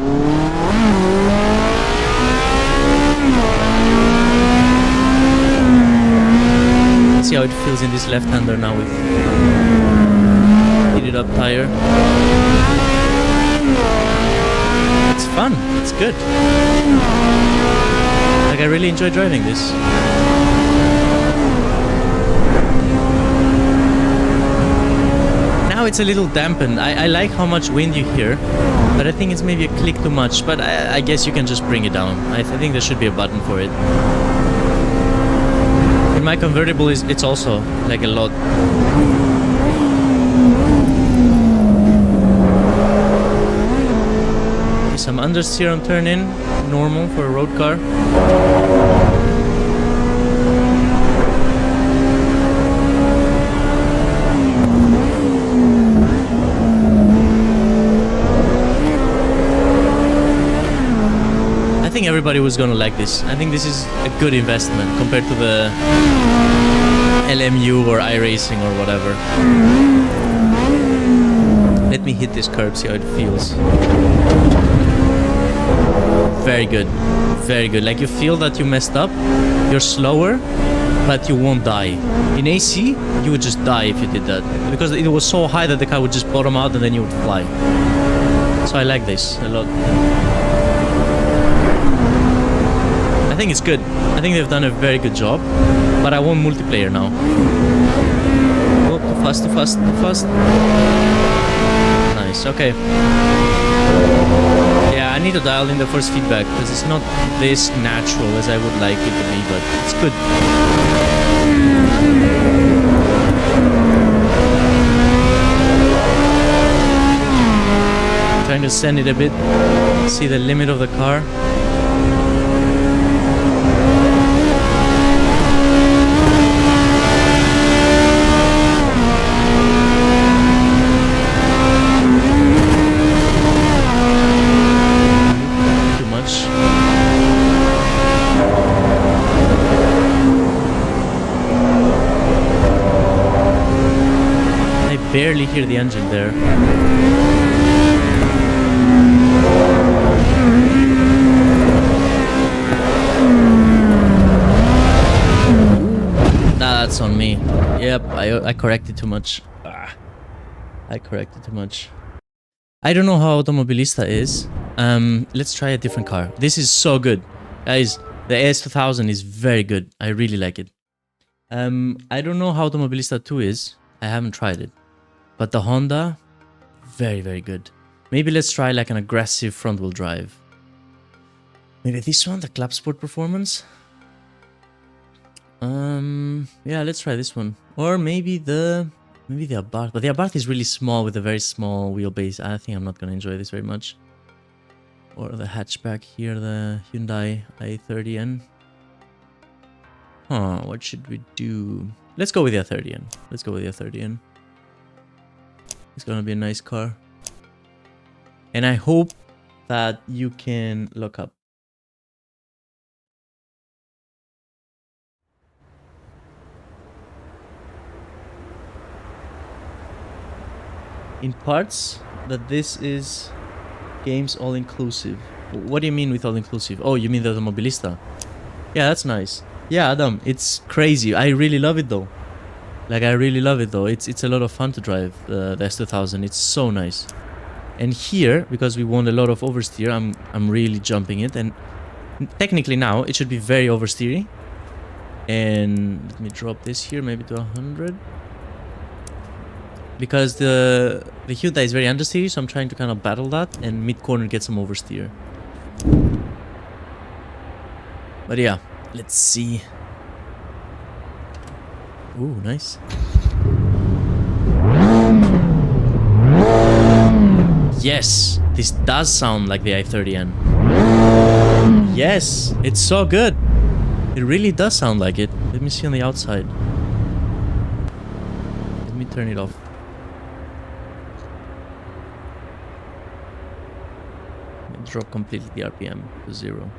Let's see how it feels in this left-hander now with heated up tire. It's fun, it's good. Like I really enjoy driving this. Now it's a little dampened. I like how much wind you hear, but I think it's maybe a click too much, but I guess you can just bring it down. I think there should be a button for it. In my convertible, it's also like a lot. Some understeer on turn in, normal for a road car. I think everybody was gonna like this. I think this is a good investment compared to the LMU or iRacing or whatever. Let me hit this curb, see how it feels. Very good. Very good. Like you feel that you messed up, you're slower, but you won't die. In AC, you would just die if you did that. Because it was so high that the car would just bottom out and then you would fly. So I like this a lot. I think it's good. I think they've done a very good job. But I want multiplayer now. Oh, too fast, too fast, too fast. Nice, okay. Yeah, I need to dial in the force feedback because it's not this natural as I would like it to be, but it's good. I'm trying to send it a bit, see the limit of the car. Barely hear the engine there. Nah, that's on me. Yep, I corrected too much. I corrected too much. I don't know how Automobilista is. Let's try a different car. This is so good. Guys, the S2000 is very good. I really like it. I don't know how Automobilista 2 is. I haven't tried it. But the Honda, very, very good. Maybe let's try like an aggressive front-wheel drive. Maybe this one, the Club Sport Performance. Yeah, let's try this one. Or maybe the Abarth. But the Abarth is really small with a very small wheelbase. I think I'm not gonna enjoy this very much. Or the hatchback here, the Hyundai i30N. Huh, what should we do? Let's go with the i30N. Let's go with the i30N. It's gonna be a nice car. And I hope that you can look up. In parts, that this is games all-inclusive. What do you mean with all-inclusive? Oh, you mean the Automobilista? Yeah, that's nice. Yeah, Adam, it's crazy. I really love it though. Like, I really love it though. It's a lot of fun to drive the S2000. It's so nice. And here, because we want a lot of oversteer, I'm really jumping it. And technically now, it should be very oversteery. And let me drop this here, maybe to 100. Because the Hyundai is very understeery, so I'm trying to kind of battle that. And mid-corner get some oversteer. But yeah, let's see. Ooh, nice. Yes, this does sound like the i30N. Yes, it's so good. It really does sound like it. Let me see on the outside. Let me turn it off. Drop completely the RPM to 0.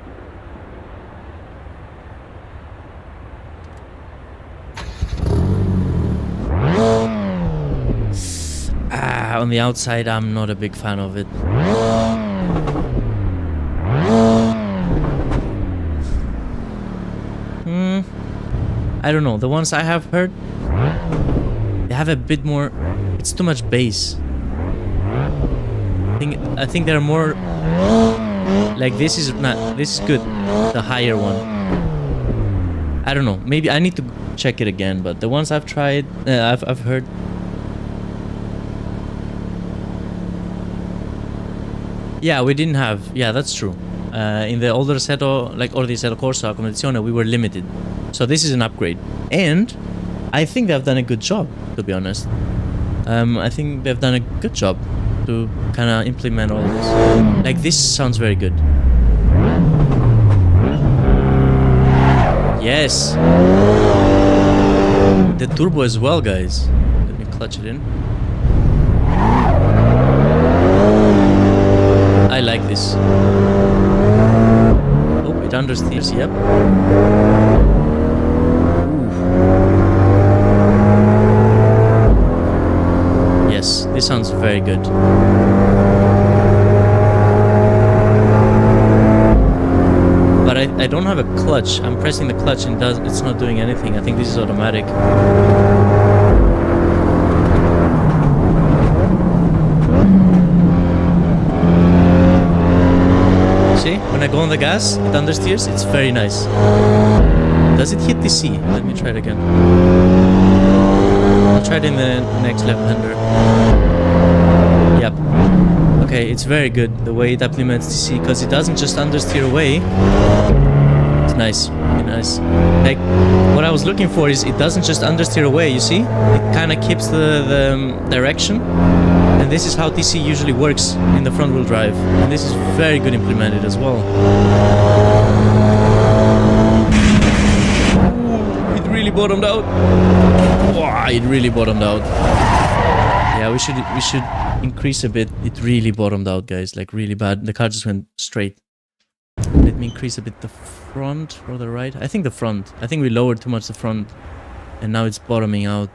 On the outside, I'm not a big fan of it. I don't know. The ones I have heard, they have a bit more. It's too much bass. I think they're more like this is not. This is good. The higher one. I don't know. Maybe I need to check it again. But the ones I've tried, I've heard. Yeah, we didn't have. Yeah, that's true. In the older Assetto, like or the Assetto Corsa Competizione, we were limited. So this is an upgrade, and I think they've done a good job. To be honest, I think they've done a good job to kind of implement all this. Like this sounds very good. Yes. The turbo as well, guys. Let me clutch it in. I like this. Oh, it understeers, yep. Ooh. This sounds very good. But I don't have a clutch. I'm pressing the clutch and it's not doing anything. I think this is automatic. See, when I go on the gas, it understeers. It's very nice. Does it hit the C? Let me try it again. I'll try it in the next left-hander. Yep. Okay, it's very good the way it implements DC, because it doesn't just understeer away. It's nice, really nice. Like, what I was looking for is it doesn't just understeer away, you see? It kind of keeps the direction. And this is how TC usually works in the front wheel drive. And this is very good implemented as well. It really bottomed out. Wow, it really bottomed out. Yeah, we should increase a bit. It really bottomed out, guys, like really bad. The car just went straight. Let me increase a bit the front or the right. I think the front. I think we lowered too much the front, and now it's bottoming out.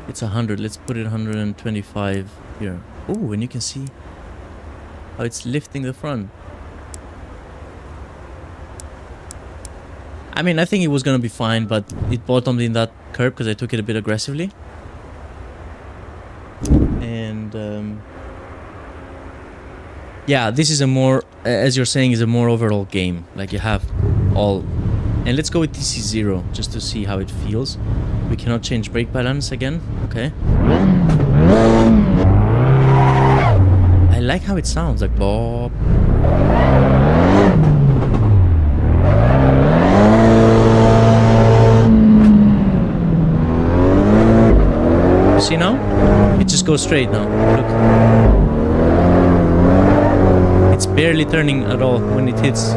It's 100. Let's put it 125 here. Oh, and you can see how it's lifting the front. I mean, I think it was gonna be fine, but it bottomed in that curb because I took it a bit aggressively. And yeah, this is a more, as you're saying, is a more overall game. Like you have all. And let's go with TC0 just to see how it feels. We cannot change brake balance again. Okay. I like how it sounds, like Bob. See now? It just goes straight now. Look. It's barely turning at all when it hits.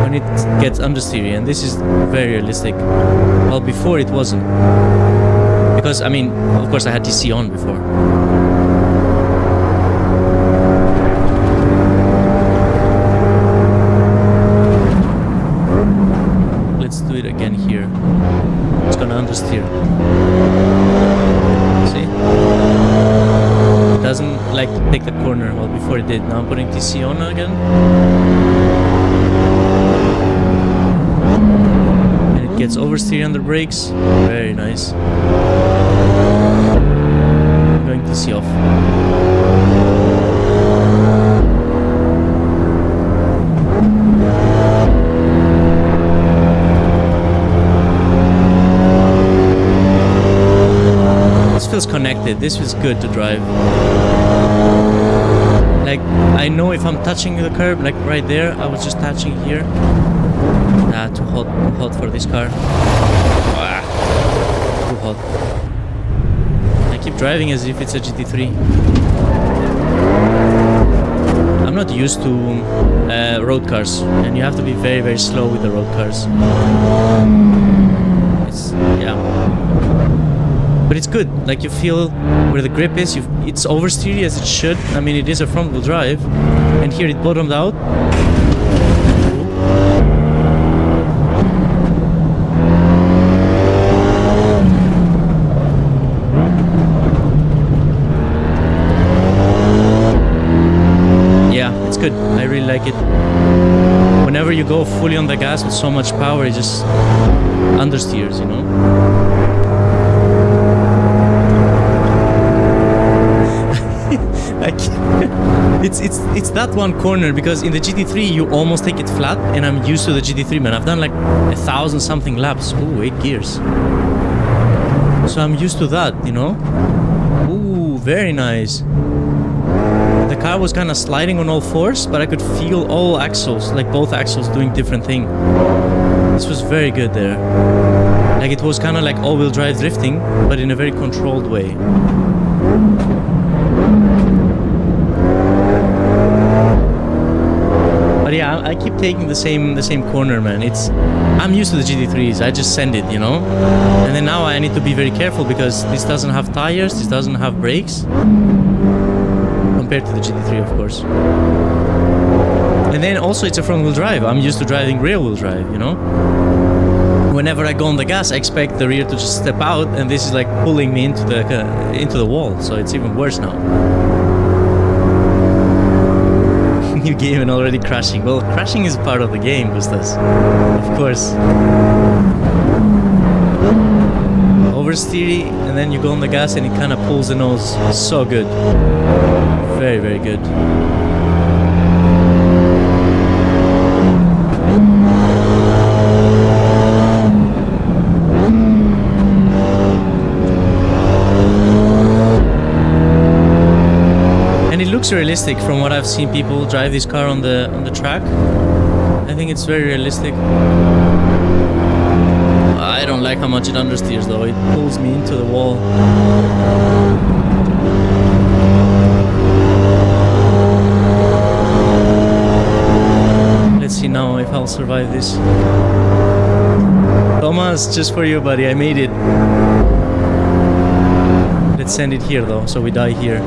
When it gets understeer, and this is very realistic. Well, before it wasn't. Because, I mean, of course I had TC on before. Let's do it again here. It's gonna understeer. See? It doesn't like to take the corner. Well, before it did. Now I'm putting TC on again. And it gets oversteer on the brakes. Very nice. I'm going TC off. Feels connected. This feels good to drive. Like, I know if I'm touching the curb, like right there, I was just touching here. Ah, too hot for this car. Ah, too hot. I keep driving as if it's a GT3. I'm not used to road cars, and you have to be very, very slow with the road cars. It's, yeah. But it's good, like you feel where the grip is, it's oversteery as it should. I mean, it is a front wheel drive, and here it bottomed out. Yeah, it's good, I really like it. Whenever you go fully on the gas with so much power, it just understeers, you know? It's that one corner, because in the GT3 you almost take it flat, and I'm used to the GT3, man. I've done like 1,000 something laps. Ooh, 8 gears. So I'm used to that, you know? Ooh, very nice. The car was kind of sliding on all fours, but I could feel all axles, like both axles doing different thing. This was very good there. Like it was kind of like all-wheel drive drifting, but in a very controlled way. But yeah, I keep taking the same corner, man. I'm used to the GT3s. I just send it, you know. And then now I need to be very careful because this doesn't have tires, this doesn't have brakes, compared to the GT3, of course. And then also it's a front-wheel drive. I'm used to driving rear-wheel drive, you know. whenever I go on the gas, I expect the rear to just step out, and this is like pulling me into the wall. So it's even worse now. New game and already crashing. Well, crashing is part of the game, Gustas. Of course. Oversteery, and then you go on the gas and it kind of pulls the nose. So good. Very, very good. And it looks realistic from what I've seen people drive this car on the track. I think it's very realistic. I don't like how much it understeers though. It pulls me into the wall. Let's see now if I'll survive this. Thomas, just for you, buddy. I made it. Let's send it here though, so we die here.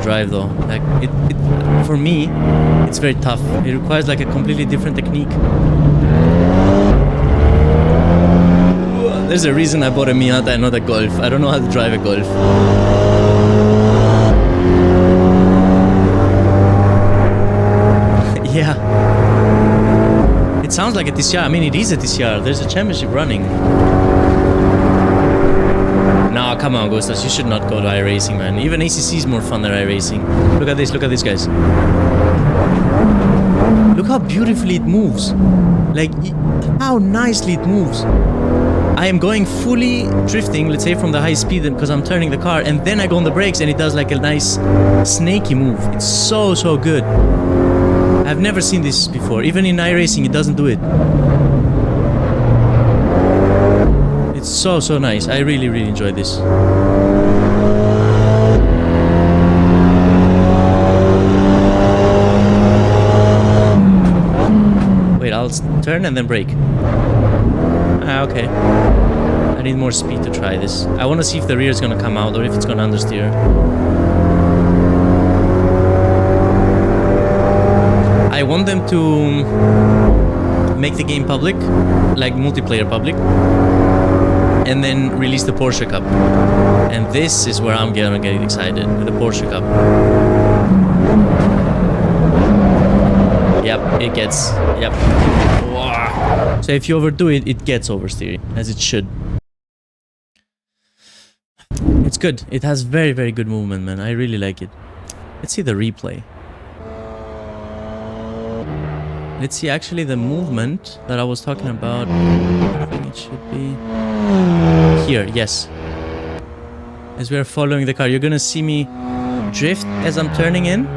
Drive though, like it for me it's very tough. It requires like a completely different technique. There's a reason I bought a Miata and not a Golf. I don't know how to drive a Golf. Yeah, it sounds like a TCR. I mean, it is a TCR. There's a championship running. No, come on, Gustas, you should not go to iRacing, man. Even ACC is more fun than iRacing. Look at this, guys. Look how beautifully it moves. Like, how nicely it moves. I am going fully drifting, let's say from the high speed because I'm turning the car, and then I go on the brakes and it does like a nice snaky move. It's so, so good. I've never seen this before. Even in iRacing, it doesn't do it. It's so, so nice. I really, really enjoy this. Wait, I'll turn and then brake. Ah, okay. I need more speed to try this. I want to see if the rear is going to come out or if it's going to understeer. I want them to make the game public, like multiplayer public, and then release the Porsche Cup. And this is where I'm gonna get excited, with the Porsche Cup. Yep, it gets, yep. Wow. So if you overdo it, it gets oversteering, as it should. It's good. It has very, very good movement, man. I really like it. Let's see the replay. Let's see actually the movement that I was talking about. I think it should be here, yes. As we are following the car, you're gonna see me drift as I'm turning in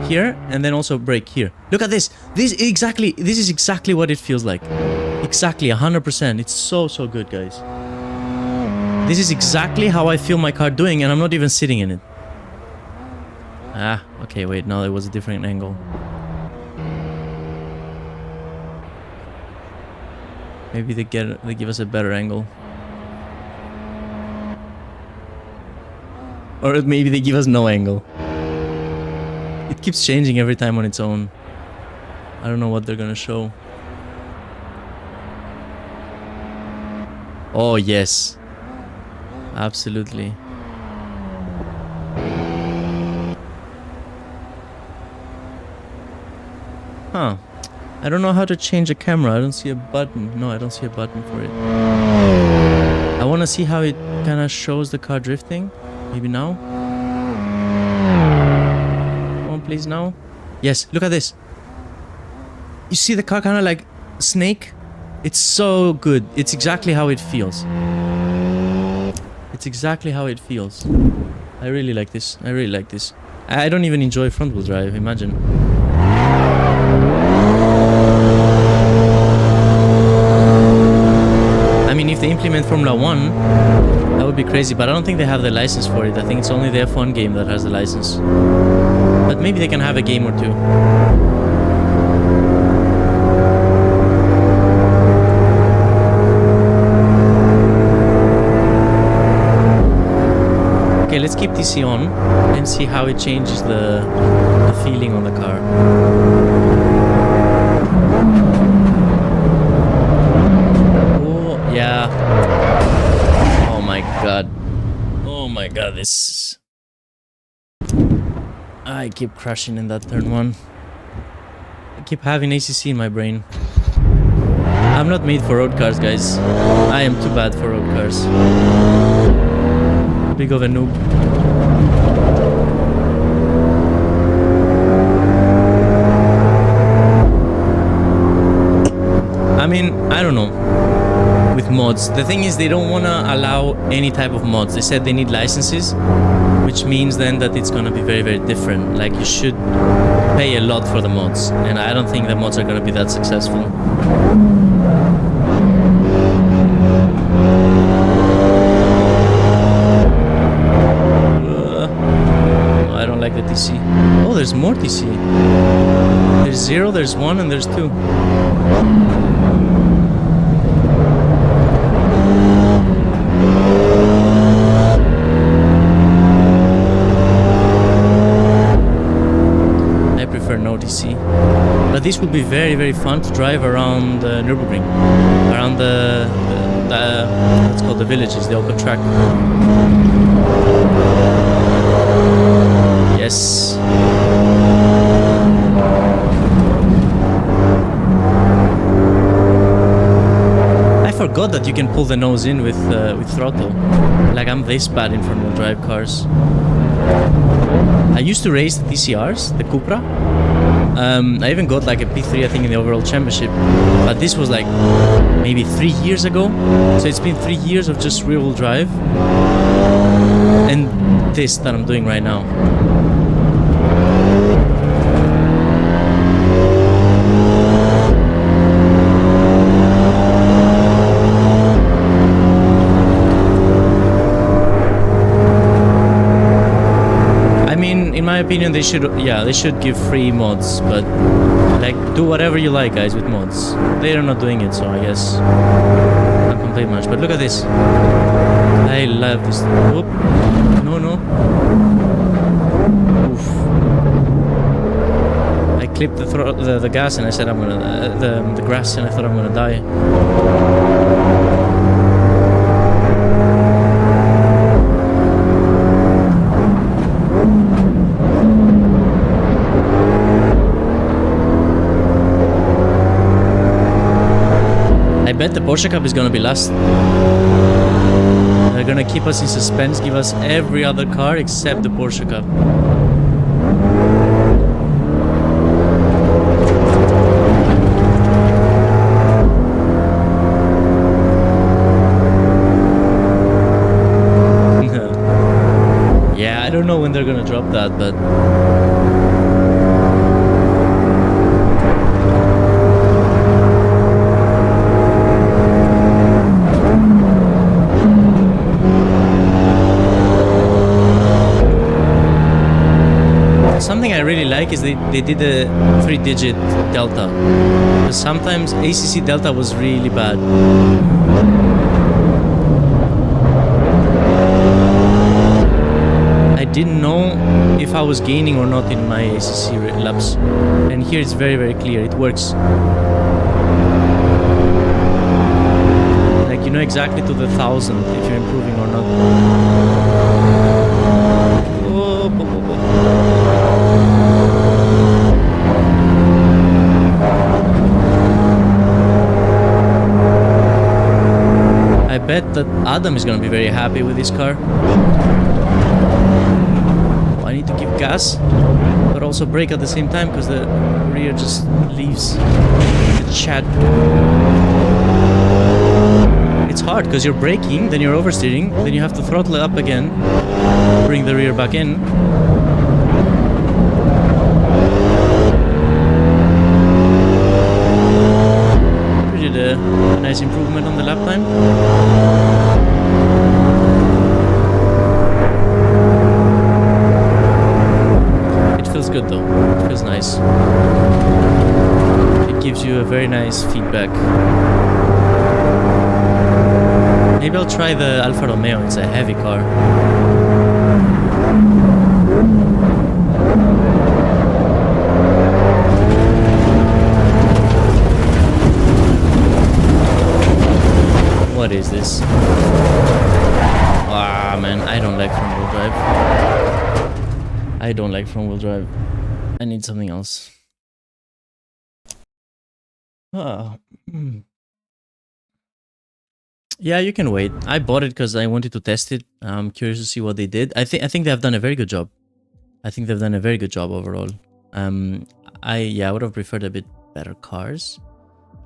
here, and then also brake here. Look at this. This is exactly what it feels like. Exactly, 100%. It's so, so good, guys. This is exactly how I feel my car doing, and I'm not even sitting in it. Ah, okay, wait, no, it was a different angle. Maybe they give us a better angle. Or maybe they give us no angle. It keeps changing every time on its own. I don't know what they're gonna show. Oh, yes. Absolutely. Huh. I don't know how to change a camera. I don't see a button. No, I don't see a button for it. I want to see how it kind of shows the car drifting. Maybe now? Come on, please, now. Yes, look at this. You see the car kind of like snake? It's so good. It's exactly how it feels. It's exactly how it feels. I really like this. I really like this. I don't even enjoy front wheel drive, imagine. I mean, if they implement Formula 1, that would be crazy, but I don't think they have the license for it. I think it's only the F1 game that has the license. But maybe they can have a game or two. TC on and see how it changes the feeling on the car. Oh, yeah. Oh my god. Oh my god, this... I keep crashing in that turn 1. I keep having ACC in my brain. I'm not made for road cars, guys. I am too bad for road cars. Big of a noob. I mean, I don't know. With mods. The thing is, they don't want to allow any type of mods. They said they need licenses, which means then that it's going to be very, very different. Like, you should pay a lot for the mods. And I don't think the mods are going to be that successful. I don't like the TC. Oh, there's more TC. There's 0, there's 1, and there's 2. But this would be very, very fun to drive around Nürburgring, around the what's called the villages, the open track. Yes. I forgot that you can pull the nose in with throttle. Like, I'm this bad in front-wheel drive cars. I used to race the TCRs, the Cupra. I even got like a P3, I think, in the overall championship. But this was like maybe 3 years ago. So it's been 3 years of just rear-wheel drive. And this that I'm doing right now. In my opinion, they should give free mods, but like, do whatever you like, guys, with mods. They're not doing it, so I guess I can't complain much. But look at this. I love this. Whoop. No. Oof. I clipped the gas and I said I'm gonna the grass and I thought I'm gonna die. I bet the Porsche Cup is gonna be last. They're gonna keep us in suspense, give us every other car except the Porsche Cup. Yeah, I don't know when they're gonna drop that, but... Something I really like is they did a 3-digit delta. Because sometimes ACC delta was really bad. I didn't know if I was gaining or not in my ACC laps. And here it's very, very clear. It works. Like, you know exactly to the 1,000 if you're improving or not. I bet that Adam is gonna be very happy with this car. I need to give gas, but also brake at the same time because the rear just leaves the chat. It's hard because you're braking, then you're oversteering, then you have to throttle it up again, bring the rear back in. A nice improvement on the lap time. It feels good though. It feels nice. It gives you a very nice feedback. Maybe I'll try the Alfa Romeo. It's a heavy car. is this? Ah, man, I don't like front-wheel drive. I don't like front-wheel drive. I need something else. Ah. Yeah, you can wait. I bought it because I wanted to test it. I'm curious to see what they did. I think they have done a very good job. I think they've done a very good job overall. I would have preferred a bit better cars,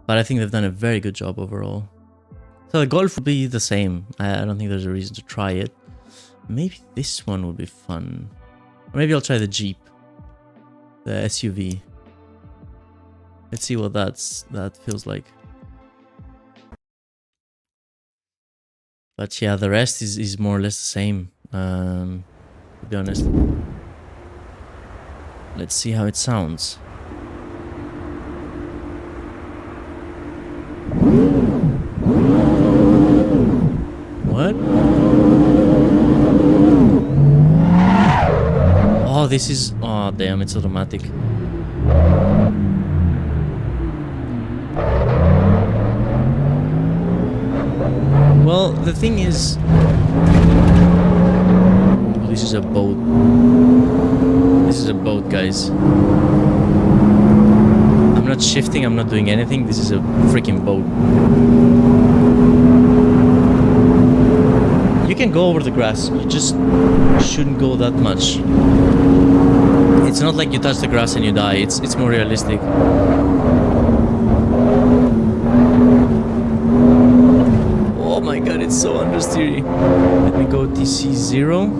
but I think they've done a very good job overall. So the Golf will be the same. I don't think there's a reason to try it. Maybe this one would be fun. Or maybe I'll try the Jeep, the SUV. Let's see what that feels like. But yeah, the rest is more or less the same, to be honest. Let's see how it sounds. What? Oh, this is... Oh, damn, it's automatic. Well, the thing is... Oh, this is a boat. This is a boat, guys. I'm not shifting, I'm not doing anything. This is a freaking boat. You can go over the grass. You just shouldn't go that much. It's not like you touch the grass and you die. It's more realistic. Oh my god, it's so understeery. Let me go TC 0.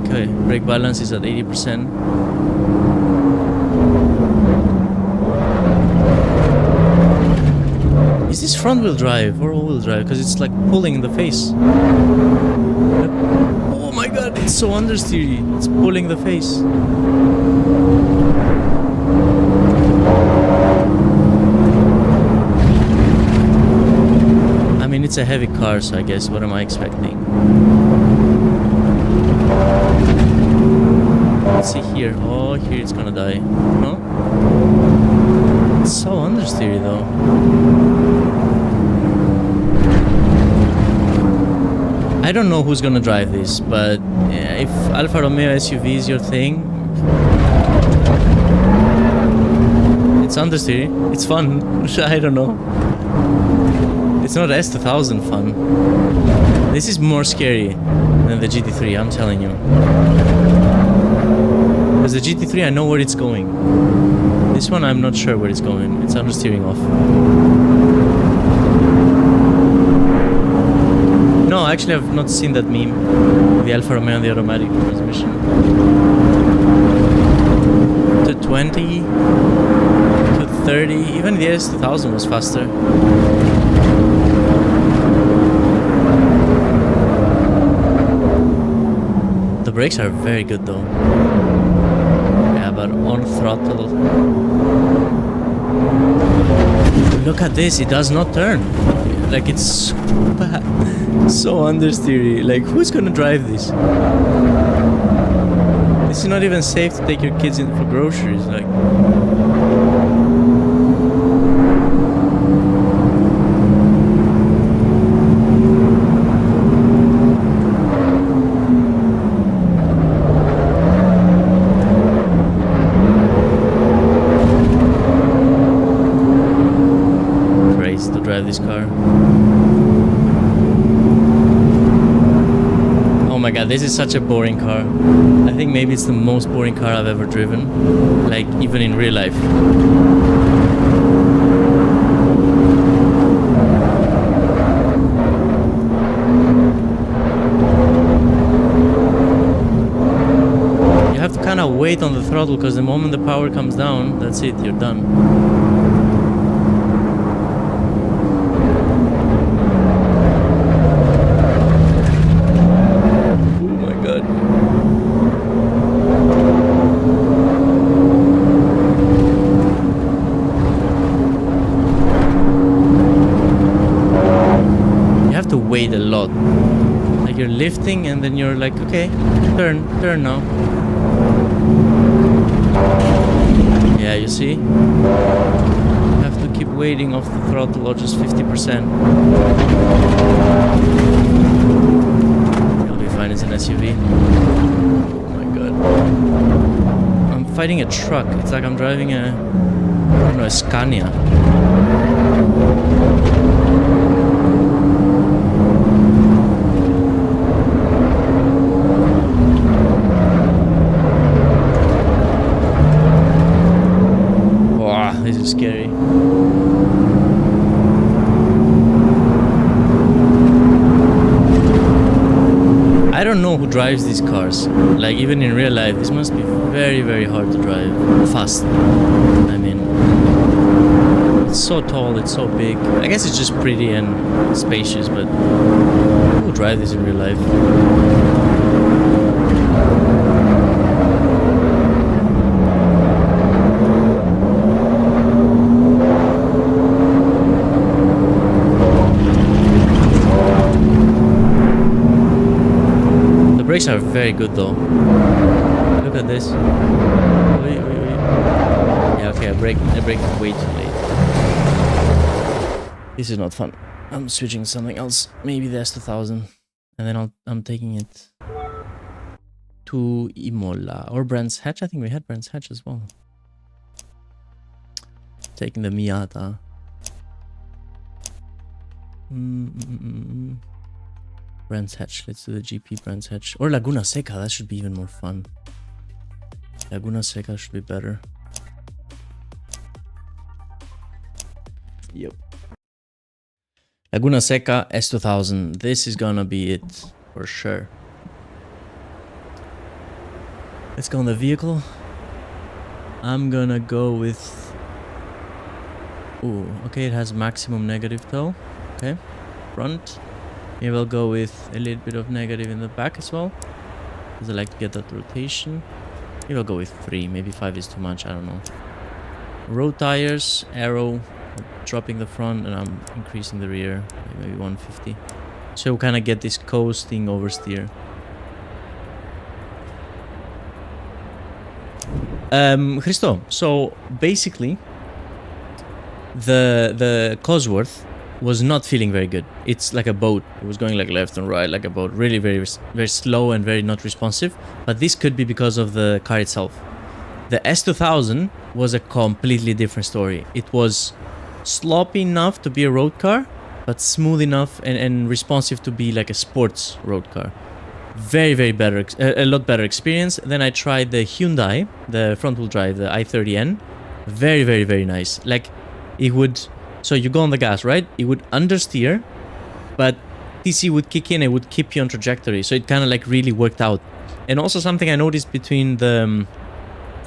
Okay, brake balance is at 80%. Is this front wheel drive or all wheel drive? Because it's like pulling in the face. Oh my god, it's so understeery. It's pulling the face. I mean, it's a heavy car, so I guess what am I expecting? Let's see here. Oh, here it's gonna die. No? It's so understeery though. I don't know who's gonna drive this, but if Alfa Romeo SUV is your thing, it's understeery. It's fun. I don't know. It's not S2000 fun. This is more scary than the GT3, I'm telling you. Because the GT3, I know where it's going. This one, I'm not sure where it's going. It's understeering off. No, actually, I've not seen that meme. The Alfa Romeo and the automatic transmission. To 20, to 30, even the S2000 was faster. The brakes are very good though. Yeah, but on throttle. Look at this, it does not turn. Like, it's so bad. So understeery. Like, who's gonna drive this? This is not even safe to take your kids in for groceries. Like, crazy to drive this car. Oh my god, this is such a boring car. I think maybe it's the most boring car I've ever driven. Like, even in real life. You have to kind of wait on the throttle, because the moment the power comes down, that's it, you're done. Wait a lot. Like, you're lifting and then you're like, okay, turn now. Yeah, you see? You have to keep waiting off the throttle or just 50%. It'll be fine, it's an SUV. Oh my god. I'm fighting a truck. It's like I'm driving a... I don't know, a Scania. Wow, this is scary. I don't know who drives these cars. Like, even in real life, this must be very, very hard to drive fast. I mean, it's so tall, it's so big. I guess it's just pretty and spacious, but who will drive this in real life? The brakes are very good though. Look at this. Wait. Yeah, okay, I braked way too late. This is not fun. I'm switching to something else. Maybe the S2000. And then I'm taking it to Imola. Or Brands Hatch. I think we had Brands Hatch as well. Taking the Miata. Brands Hatch. Let's do the GP Brands Hatch. Or Laguna Seca. That should be even more fun. Laguna Seca should be better. Yep. Laguna Seca S2000. This is gonna be it for sure. Let's go on the vehicle. I'm gonna go with... Ooh, okay, it has maximum negative tow. Okay, front. Maybe I'll go with a little bit of negative in the back as well, because I like to get that rotation. Maybe I'll go with 3. Maybe 5 is too much, I don't know. Road tires, aero, dropping the front, and I'm increasing the rear, maybe 150. So we'll kind of get this coasting oversteer. Christo, so basically the Cosworth was not feeling very good. It's like a boat. It was going like left and right like a boat, really very slow and very not responsive. But this could be because of the car itself. The S2000 was a completely different story. It was sloppy enough to be a road car, but smooth enough and responsive to be like a sports road car. Very better, a lot better experience. Then I tried the Hyundai, the front wheel drive, the i30N. Very nice. Like, it would, so you go on the gas, right? It would understeer, but TC would kick in, it would keep you on trajectory. So it kind of like really worked out. And also something I noticed between the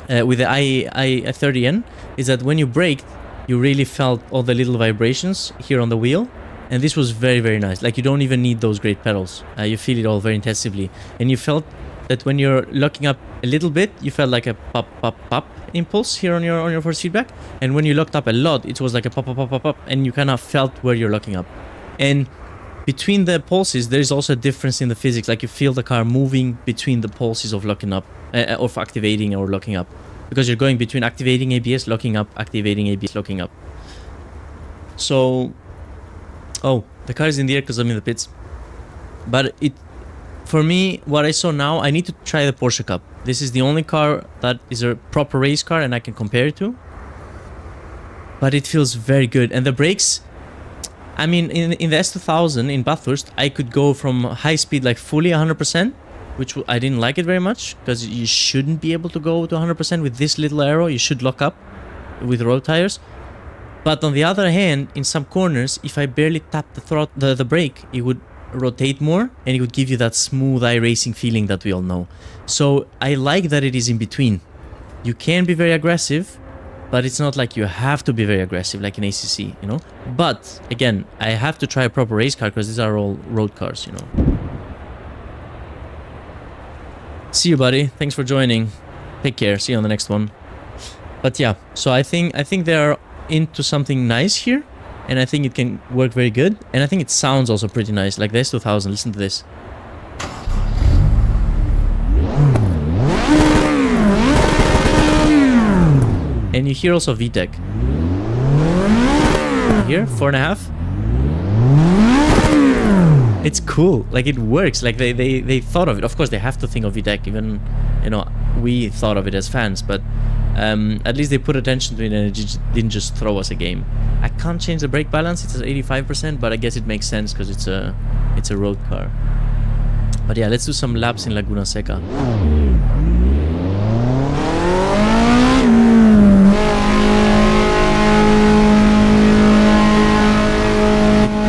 with the i30N is that when you braked, you really felt all the little vibrations here on the wheel. And this was very nice. Like, you don't even need those great pedals. You feel it all very intensively. And you felt that when you're locking up a little bit, you felt like a pop impulse here on your force feedback. And when you locked up a lot, it was like a pop, and you kind of felt where you're locking up. And between the pulses, there's also a difference in the physics. Like, you feel the car moving between the pulses of locking up, of activating or locking up. Because you're going between activating ABS, locking up, activating ABS, locking up. So... Oh, the car is in the air because I'm in the pits. But for me, what I saw now, I need to try the Porsche Cup. This is the only car that is a proper race car and I can compare it to. But it feels very good. And the brakes, I mean, in the S2000 in Bathurst, I could go from high speed like fully 100%, which I didn't like it very much, because you shouldn't be able to go to 100% with this little aero. You should lock up with road tires. But on the other hand, in some corners, if I barely tap the brake, it would rotate more and it would give you that smooth iRacing feeling that we all know. So I like that it is in between. You can be very aggressive, but it's not like you have to be very aggressive like in ACC, you know? But again, I have to try a proper race car because these are all road cars, you know? See you, buddy. Thanks for joining. Take care. See you on the next one. But yeah, so I think they are into something nice here, and I think it can work very good, and I think it sounds also pretty nice, like the S2000. Listen to this. And you hear also VTEC. here, 4.5. It's cool. Like, it works. Like, they thought of it. Of course, they have to think of VTech. Even, you know, we thought of it as fans, but at least they put attention to it and it didn't just throw us a game. I can't change the brake balance. It's at 85%, but I guess it makes sense because it's a road car. But yeah, let's do some laps in Laguna Seca.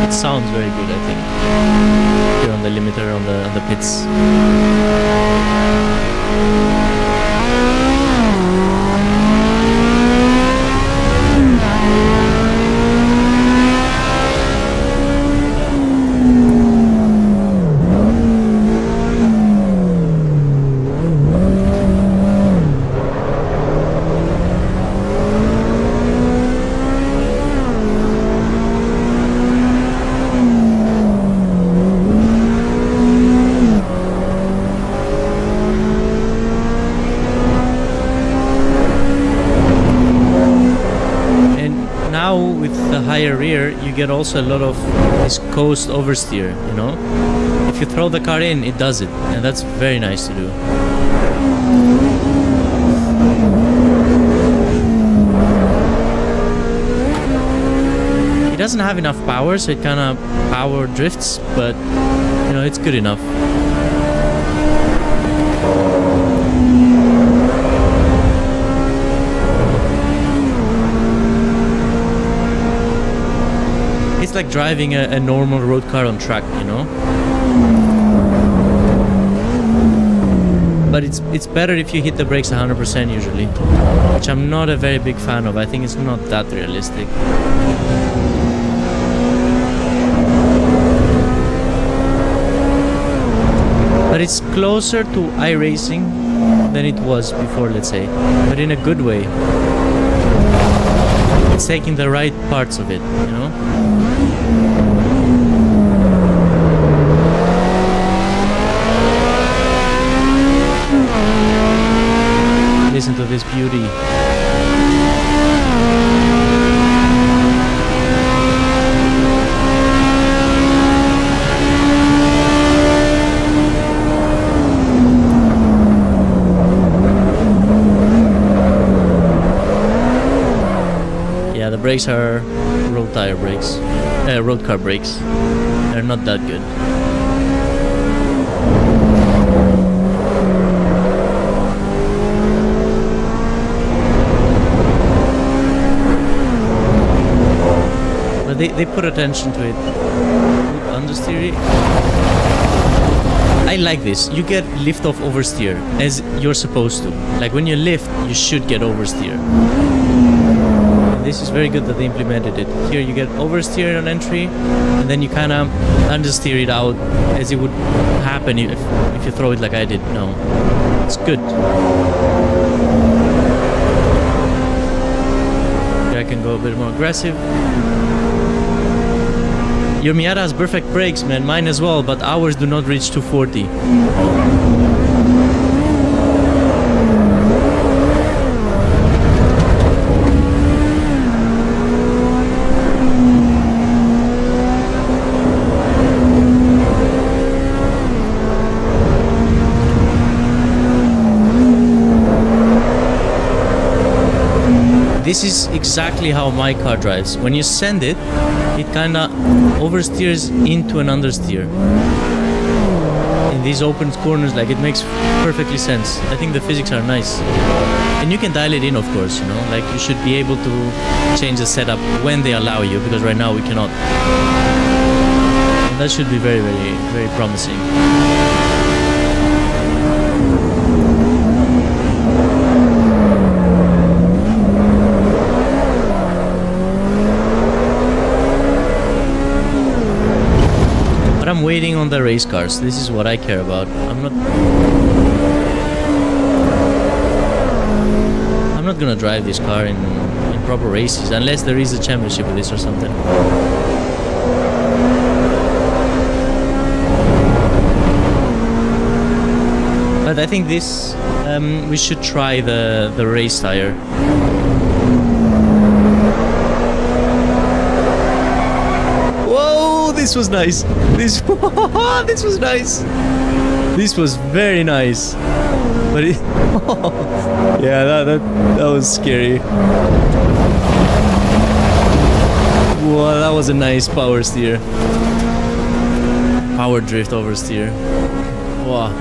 It sounds very good, I think. Here on the limiter, on the pits. Higher rear, you get also a lot of this coast oversteer, you know? If you throw the car in, it does it, and that's very nice to do. It doesn't have enough power, so it kind of power drifts, but, you know, it's good enough. It's like driving a normal road car on track, you know? But it's better if you hit the brakes 100% usually, which I'm not a very big fan of. I think it's not that realistic. But it's closer to iRacing than it was before, let's say, but in a good way. It's taking the right parts of it, you know? Listen to this beauty. Yeah, the brakes are road tire brakes, road car brakes. They're not that good. They put attention to it. Understeer. I like this. You get lift off oversteer as you're supposed to. Like when you lift, you should get oversteer. And this is very good that they implemented it. Here you get oversteer on entry, and then you kind of understeer it out as it would happen if you throw it like I did. No, it's good. Here I can go a bit more aggressive. Your Miata has perfect brakes, man. Mine as well, but ours do not reach 240. This is exactly how my car drives. When you send it, it kind of oversteers into an understeer. In these open corners, like, it makes perfectly sense. I think the physics are nice. And you can dial it in, of course, you know, like you should be able to change the setup when they allow you, because right now we cannot. And that should be very, very, very promising. I'm waiting on the race cars. This is what I care about. I'm not gonna drive this car in proper races unless there is a championship with this or something. But I think this we should try the race tire. this was nice. This this was nice. This was very nice. But it, yeah, that was scary. Wow, that was a nice power steer. Power drift oversteer. Wow.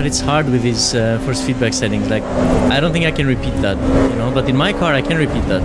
It's hard with these force feedback settings. Like, I don't think I can repeat that, you know. But in my car, I can repeat that.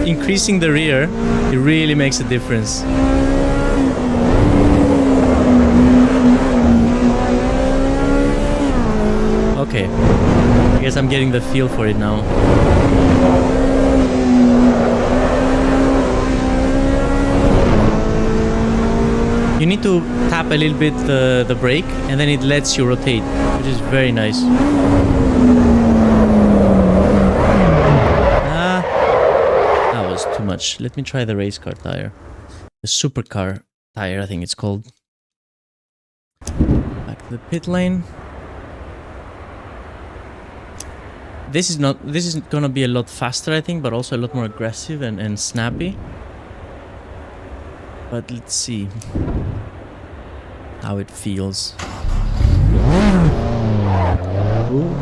Increasing the rear, it really makes a difference. Okay, I guess I'm getting the feel for it now. You need to tap a little bit the brake, and then it lets you rotate, which is very nice. Too much. Let me try the race car tire. The supercar tire, I think it's called. Back to the pit lane. This is gonna be a lot faster, I think, but also a lot more aggressive and snappy. But let's see how it feels. Ooh.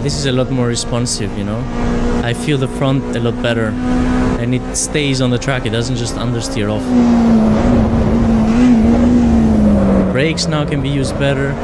This is a lot more responsive, you know. I feel the front a lot better, and it stays on the track. It doesn't just understeer off. Brakes now can be used better.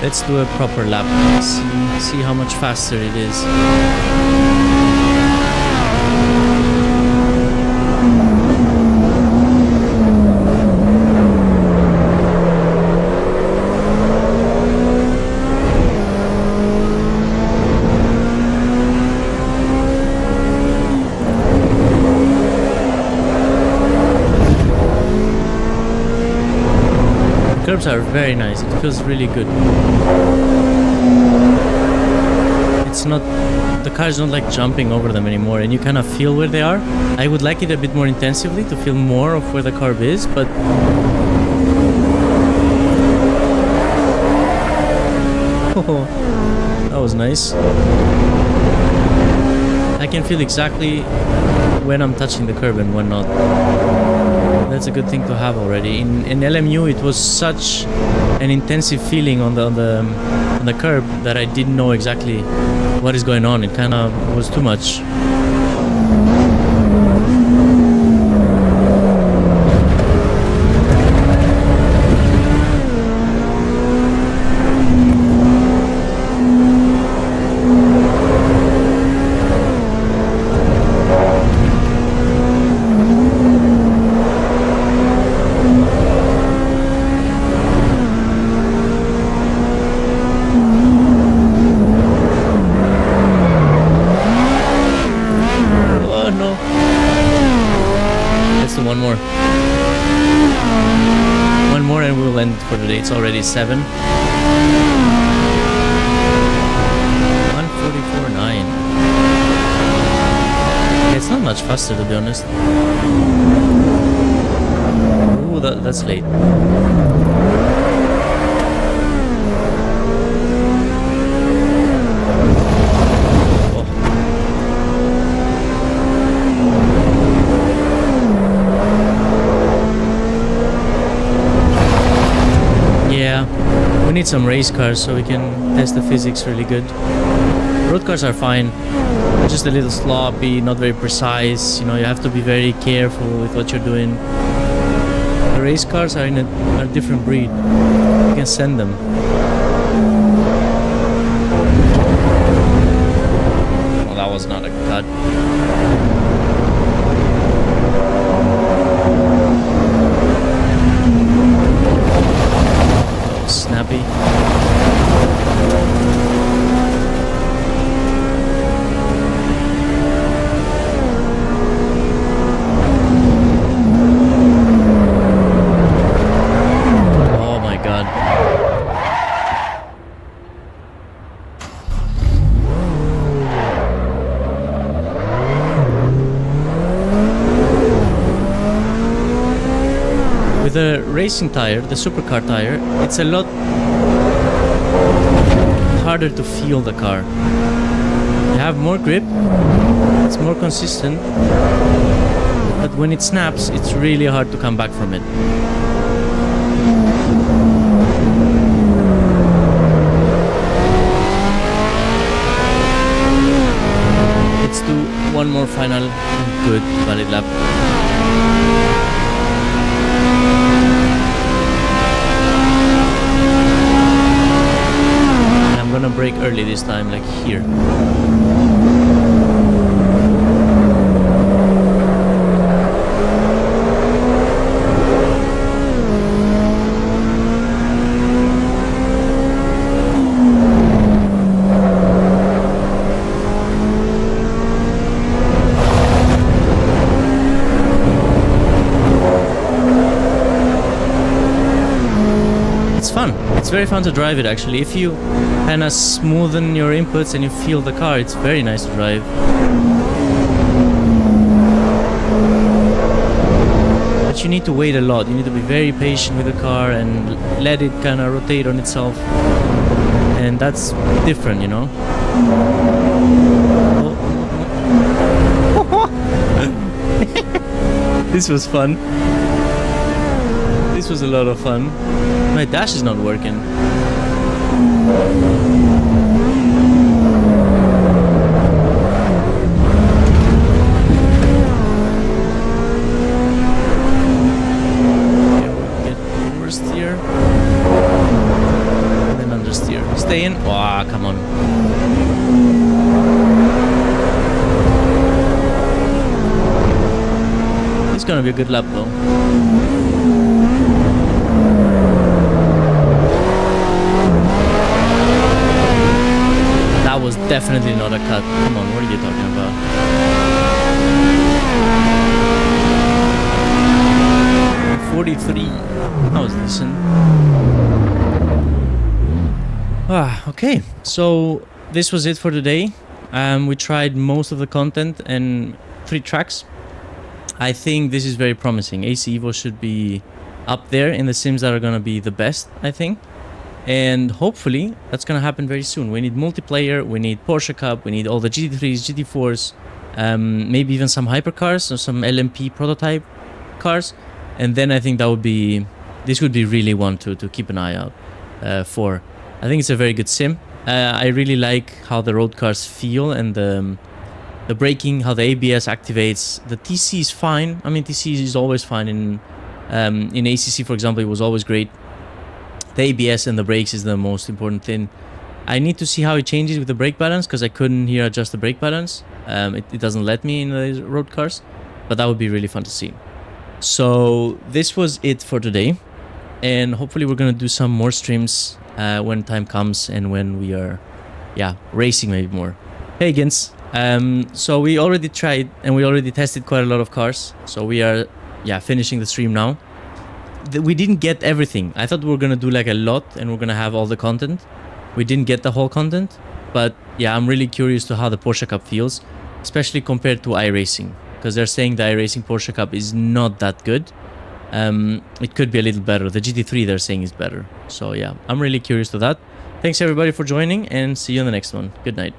Let's do a proper lap. See how much faster it is. Curbs are very nice. It feels really good. It's not, the car is not like jumping over them anymore, and you kind of feel where they are. I would like it a bit more intensively to feel more of where the curb is, but oh, that was nice. I can feel exactly when I'm touching the curb and when not. that's a good thing to have already. In LMU, it was such an intensive feeling on the curb that I didn't know exactly what is going on. It kind of was too much. One more and we'll end for the day. It's already 7. 144.9. It's not much faster, to be honest. Ooh, that's late. We need some race cars so we can test the physics really good. Road cars are fine, just a little sloppy, not very precise. You know, you have to be very careful with what you're doing. The race cars are in a different breed. You can send them. Well, that was not a cut. Snappy. Oh my god. With the racing tire, the supercar tire, it's a lot harder to feel the car. You have more grip, it's more consistent, but when it snaps, it's really hard to come back from it. Let's do one more final good valid lap. I'm gonna brake early this time, like here. It's fun. It's very fun to drive it, actually. If you kind of smoothen your inputs and you feel the car, it's very nice to drive. But you need to wait a lot. You need to be very patient with the car and let it kind of rotate on itself. And that's different, you know? This was fun. This was a lot of fun. My dash is not working. Get oversteer. And then understeer. Stay in. Wow, come on. It's gonna be a good lap though. That was definitely not a cut. Come on, what are you talking about? .43. That was decent. Okay. So this was it for today. We tried most of the content and 3 tracks. I think this is very promising. AC Evo should be up there in the sims that are gonna be the best, I think. And hopefully that's gonna happen very soon. We need multiplayer, we need Porsche Cup, we need all the GT3s, GT4s, maybe even some hypercars or some LMP prototype cars. And then I think that would be, this would be really one to keep an eye out for. I think it's a very good sim. I really like how the road cars feel and the braking, how the ABS activates. The TC is fine. I mean, TC is always fine. In ACC, for example, it was always great. The ABS and the brakes is the most important thing. I need to see how it changes with the brake balance, because I couldn't here adjust the brake balance. It doesn't let me in the road cars, but that would be really fun to see. So this was it for today, and hopefully we're gonna do some more streams when time comes and when we are, racing maybe more. Hey Gins, so we already tried and we already tested quite a lot of cars. So we are, finishing the stream now. We didn't get everything. I thought we were gonna do like a lot and we're gonna have all the content. We didn't get the whole content, but yeah, I'm really curious to how the Porsche Cup feels, especially compared to iRacing, because they're saying the iRacing Porsche Cup is not that good. It could be a little better. The GT3 they're saying is better. So yeah, I'm really curious to that. Thanks everybody for joining, and see you on the next one. Good night.